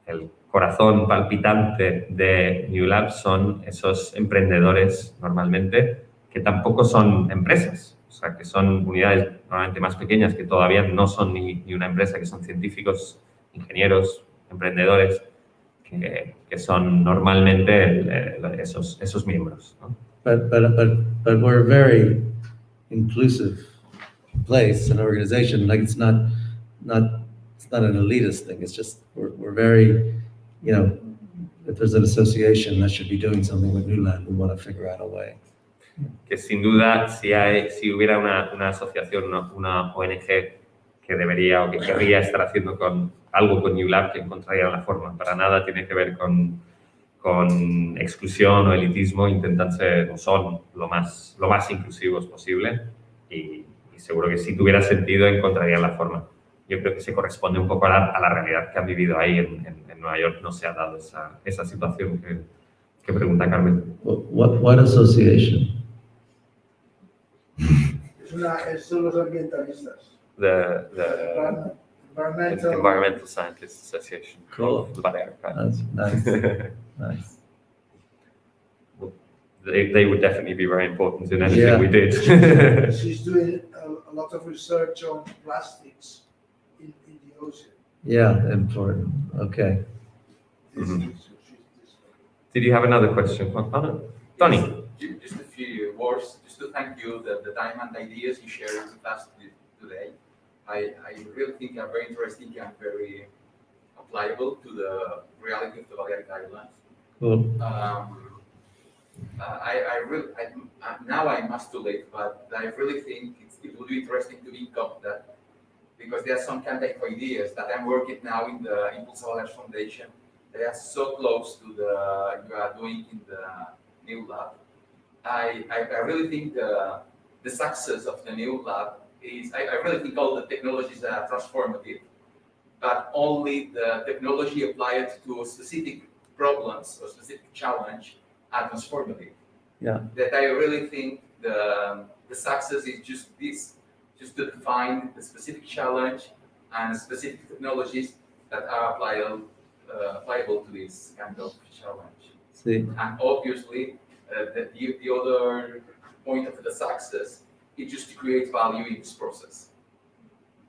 el corazón palpitante de New Lab son esos emprendedores normalmente que tampoco son empresas, o sea, que son unidades normalmente más pequeñas que todavía no son ni una empresa, que son científicos, ingenieros, emprendedores, que son normalmente esos miembros, ¿no? But we're a very inclusive place and organization. Like, it's not an elitist thing. It's just we're very, you know, if there's an association that should be doing something with New Lab, we want to figure out a way. Que sin duda, si hubiera una asociación, una ONG que debería o que querría estar haciendo algo con New Lab, que encontraría la forma. Para nada tiene que ver con exclusión o elitismo. Intentan ser, o son lo más inclusivos posible, y seguro que si tuviera sentido encontrarían la forma. Yo creo que se corresponde un poco a la realidad que han vivido ahí en Nueva York. No se ha dado esa situación que pregunta Carmen. What association? Son los ambientalistas. The Environmental Scientists Association. Cool. Of Balearic Islands. That's nice. Nice. They would definitely be very important in anything we did. She's doing a lot of research on plastics in the ocean. Yeah, important. Okay. Mm-hmm. Did you have another question, Juan? Oh, no. Tony? Just a few words, just to thank you the time and ideas you shared with us today. I really think are very interesting and very applicable to the reality of the Balearic Islands. Cool. Now I must too late, but I really think it would be interesting to be in contact, because there are some kind of ideas that I'm working now in the Impulse Balears Foundation. They are so close to you are doing in the New Lab. I really think the success of the New Lab is, I really think all the technologies are transformative, but only the technology applied to specific problems or specific challenge are transformative. Yeah. That I really think the success is just this, just to define the specific challenge and specific technologies that are applicable to this kind of challenge. See. And obviously, the other point of the success is just to create value in this process.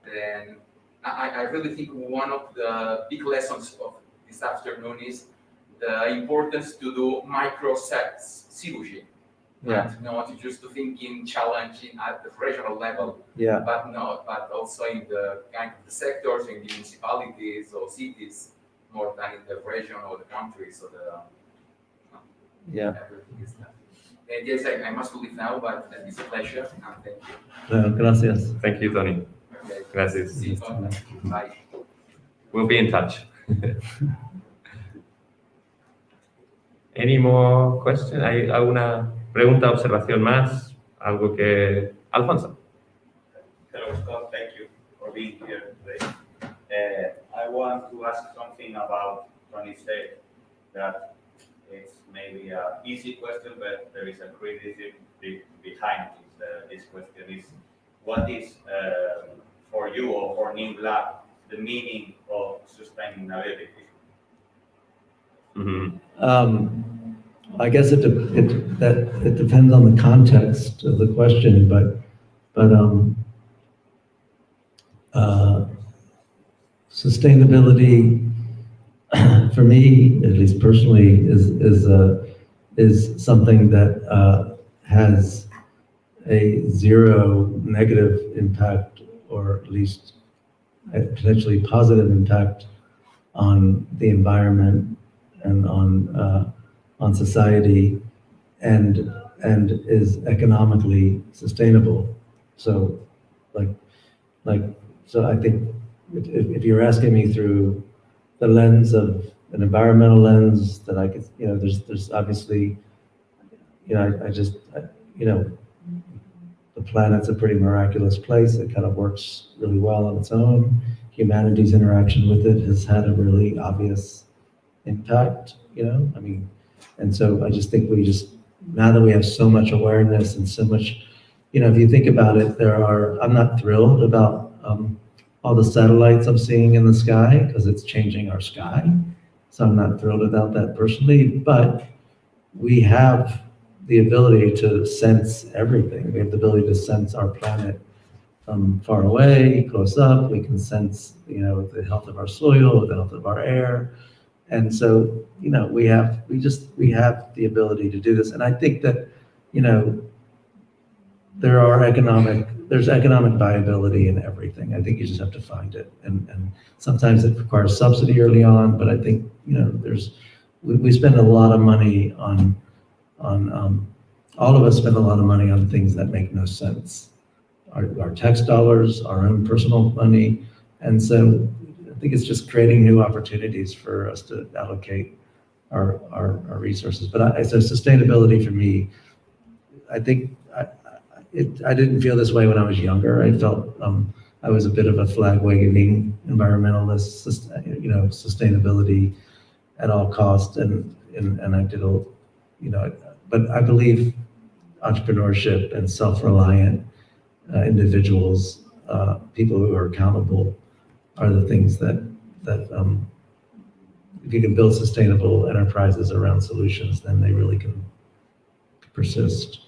Then I really think one of the big lessons of this afternoon is the importance to do micro-sets synergy. Yeah. And not just to think in challenging at the regional level, Yeah. but also in the kind of the sectors, in the municipalities or cities, more than in the region or the countries or the Yeah. everything is that. Yes, I must leave now, but it's a pleasure. And thank you. Gracias. Thank you, Tony. Okay. Gracias. See you. Bye. We'll be in touch. Any more question? ¿Hay alguna pregunta, observación más? Algo que... Alfonso. Hello, Scott. Thank you for being here today. I want to ask something about transició, that it's maybe an easy question, but there is a criticism behind this question. Is what is, for you or for New Lab, the meaning of sustainability? I guess it depends on the context of the question, but sustainability, for me, at least personally, is something that has a zero negative impact, or at least a potentially positive impact on the environment and on society, and is economically sustainable. So, so I think if you're asking me through the lens of an environmental lens, that I could, there's obviously, the planet's a pretty miraculous place. It kind of works really well on its own. Humanity's interaction with it has had a really obvious impact, and so I just think now that we have so much awareness and so much, if you think about it, I'm not thrilled about all the satellites I'm seeing in the sky, because it's changing our sky. So I'm not thrilled about that personally, but we have the ability to sense everything. We have the ability to sense our planet from far away, close up. We can sense, the health of our soil, the health of our air. And so, we have the ability to do this. And I think that, there's economic viability in everything. I think you just have to find it. And sometimes it requires subsidy early on, but I think, we spend a lot of money on all of us spend a lot of money on things that make no sense. Our tax dollars, our own personal money. And so I think it's just creating new opportunities for us to allocate our resources. But so sustainability for me, I think I didn't feel this way when I was younger. I felt I was a bit of a flag-waving environmentalist, sustainability at all costs, and I did but I believe entrepreneurship and self-reliant individuals, people who are accountable, are the things that if you can build sustainable enterprises around solutions, then they really can persist.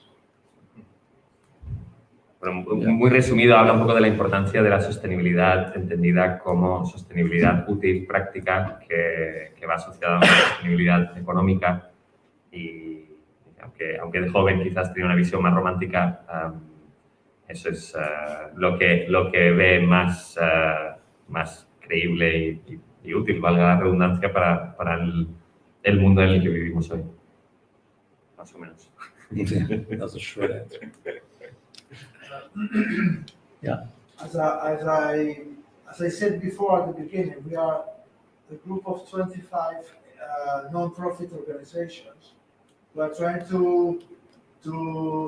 Bueno, muy resumido, habla un poco de la importancia de la sostenibilidad entendida como sostenibilidad útil, práctica, que va asociada a una sostenibilidad económica, y aunque de joven quizás tenía una visión más romántica, eso es lo que ve más creíble y útil, valga la redundancia, para el mundo en el que vivimos hoy. Más o menos. That's a short answer. Yeah. As I said before at the beginning, we are a group of 25 non-profit organizations. We are trying to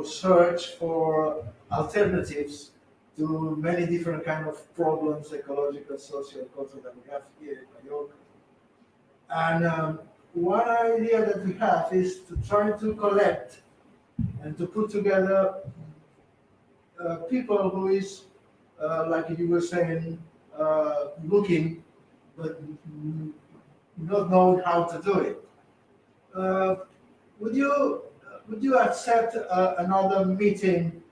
search for alternatives to many different kind of problems, ecological, social, cultural, that we have here in Mallorca. And one idea that we have is to try to collect and to put together people who is, like you were saying, looking, but not knowing how to do it. Would you accept another meeting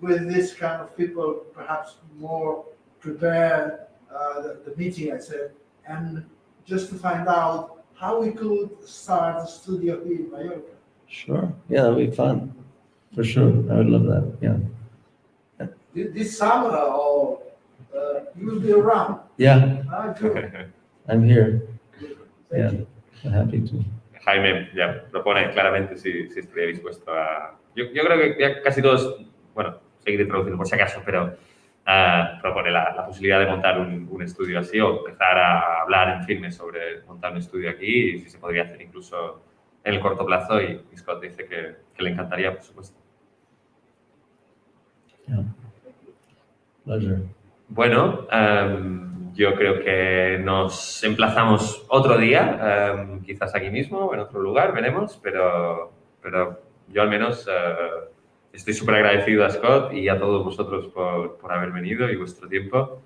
with this kind of people, perhaps more prepared, the meeting I said, and just to find out how we could start a studio here in Mallorca? Sure. Yeah, that'd be fun. For sure. I would love that. Yeah. This summer, or you will be around? Yeah, Good. I'm here. Thank Yeah, you. I'm happy to. Jaime ya propone claramente si estaría dispuesto a... Yo creo que ya casi todos, bueno, seguiré traduciendo por si acaso, pero propone la posibilidad de montar un estudio así o empezar a hablar en firme sobre montar un estudio aquí y si se podría hacer incluso en el corto plazo y Scott dice que le encantaría, por supuesto. Yeah. Pleasure. Bueno, yo creo que nos emplazamos otro día, quizás aquí mismo o en otro lugar, veremos, pero yo al menos estoy súper agradecido a Scott y a todos vosotros por haber venido y vuestro tiempo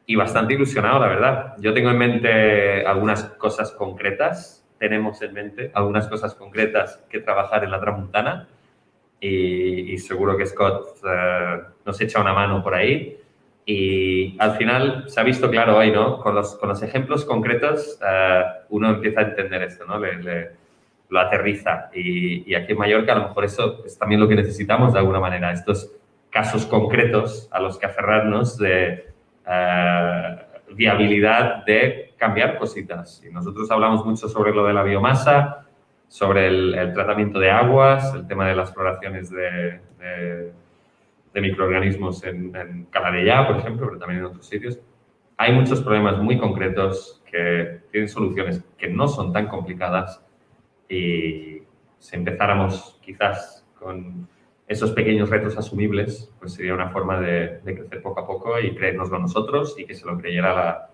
y bastante ilusionado, la verdad. Yo tengo en mente algunas cosas concretas, tenemos en mente algunas cosas concretas que trabajar en la Tramuntana y seguro que Scott nos echa una mano por ahí. Y al final se ha visto claro hoy, ¿no? Con los ejemplos concretos uno empieza a entender esto, ¿no? Lo aterriza. Y aquí en Mallorca a lo mejor eso es también lo que necesitamos de alguna manera, estos casos concretos a los que aferrarnos de viabilidad de cambiar cositas. Y nosotros hablamos mucho sobre lo de la biomasa, sobre el tratamiento de aguas, el tema de las exploraciones de microorganismos en Calabella, por ejemplo, pero también en otros sitios. Hay muchos problemas muy concretos que tienen soluciones que no son tan complicadas y si empezáramos quizás con esos pequeños retos asumibles, pues sería una forma de crecer poco a poco y creérnoslo nosotros y que se lo creyera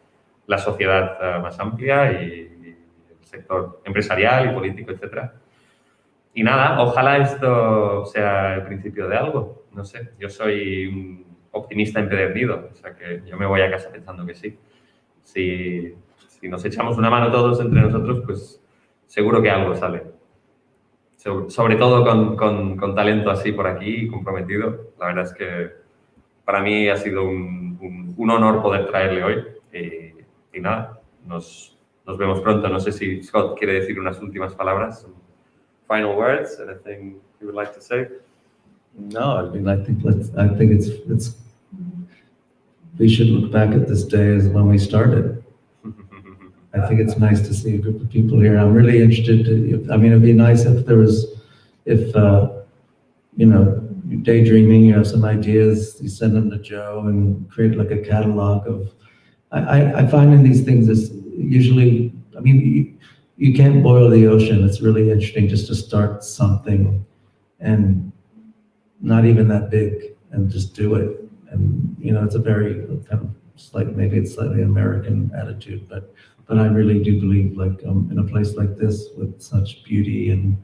la sociedad más amplia y el sector empresarial y político, etcétera. Y nada, ojalá esto sea el principio de algo. No sé, yo soy un optimista empedernido, o sea que yo me voy a casa pensando que sí. Si nos echamos una mano todos entre nosotros, pues seguro que algo sale. Sobre todo con talento así por aquí, comprometido. La verdad es que para mí ha sido un honor poder traerle hoy. Y nada, nos vemos pronto. No sé si Scott quiere decir unas últimas palabras. Final words, anything you would like to say? No, I mean, I think it's. We should look back at this day as when we started. I think it's nice to see a group of people here. I'm really interested. It'd be nice if there was, you're daydreaming, you have some ideas, you send them to Joe and create like a catalog of. I find in these things is usually, you can't boil the ocean. It's really interesting just to start something and not even that big and just do it. And, it's a very kind of maybe it's slightly American attitude, but I really do believe in a place like this with such beauty and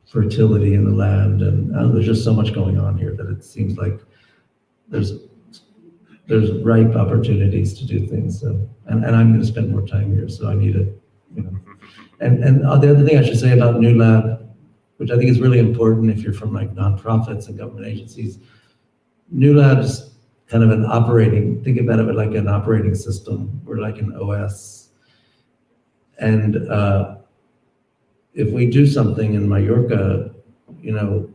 fertility in the land. And there's just so much going on here that it seems like there's ripe opportunities to do things. So, and I'm going to spend more time here, so I need it. And the other thing I should say about New Lab, which I think is really important if you're from nonprofits and government agencies, New Lab's kind of think about it like an operating system. We're like an OS. And if we do something in Mallorca, and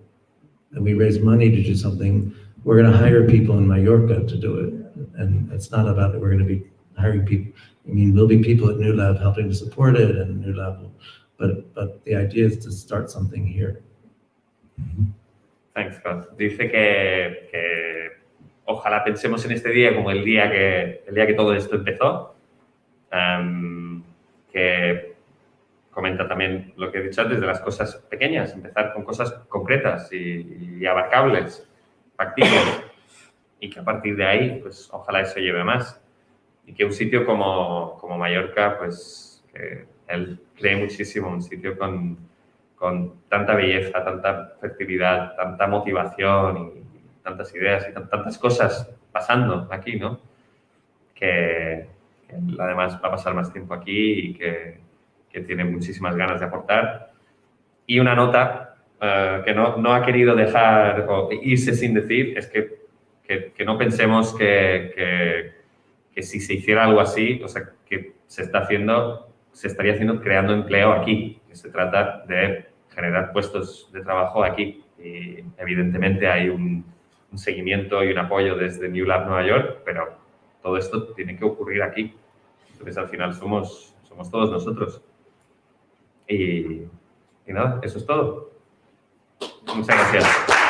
we raise money to do something, we're going to hire people in Mallorca to do it. And it's not about that we're going to be hiring people. There'll be people at New Lab helping to support it and New Lab, but the idea is to start something here. Thanks, Scott. Dice que ojalá pensemos en este día como el día que todo esto empezó, que comenta también lo que he dicho antes de las cosas pequeñas, empezar con cosas concretas y abarcables, factibles, y que a partir de ahí, pues ojalá eso lleve más. Y que un sitio como Mallorca, pues que él cree muchísimo, un sitio con tanta belleza, tanta fertilidad, tanta motivación y tantas ideas y tantas cosas pasando aquí, ¿no? Que además va a pasar más tiempo aquí y que tiene muchísimas ganas de aportar. Y una nota que no ha querido dejar o irse sin decir es que no pensemos que si se hiciera algo así, o sea, que se estaría haciendo creando empleo aquí, que se trata de generar puestos de trabajo aquí. Y evidentemente hay un seguimiento y un apoyo desde New Lab Nueva York, pero todo esto tiene que ocurrir aquí. Entonces, al final somos somos todos nosotros. Y nada, eso es todo. Muchas gracias.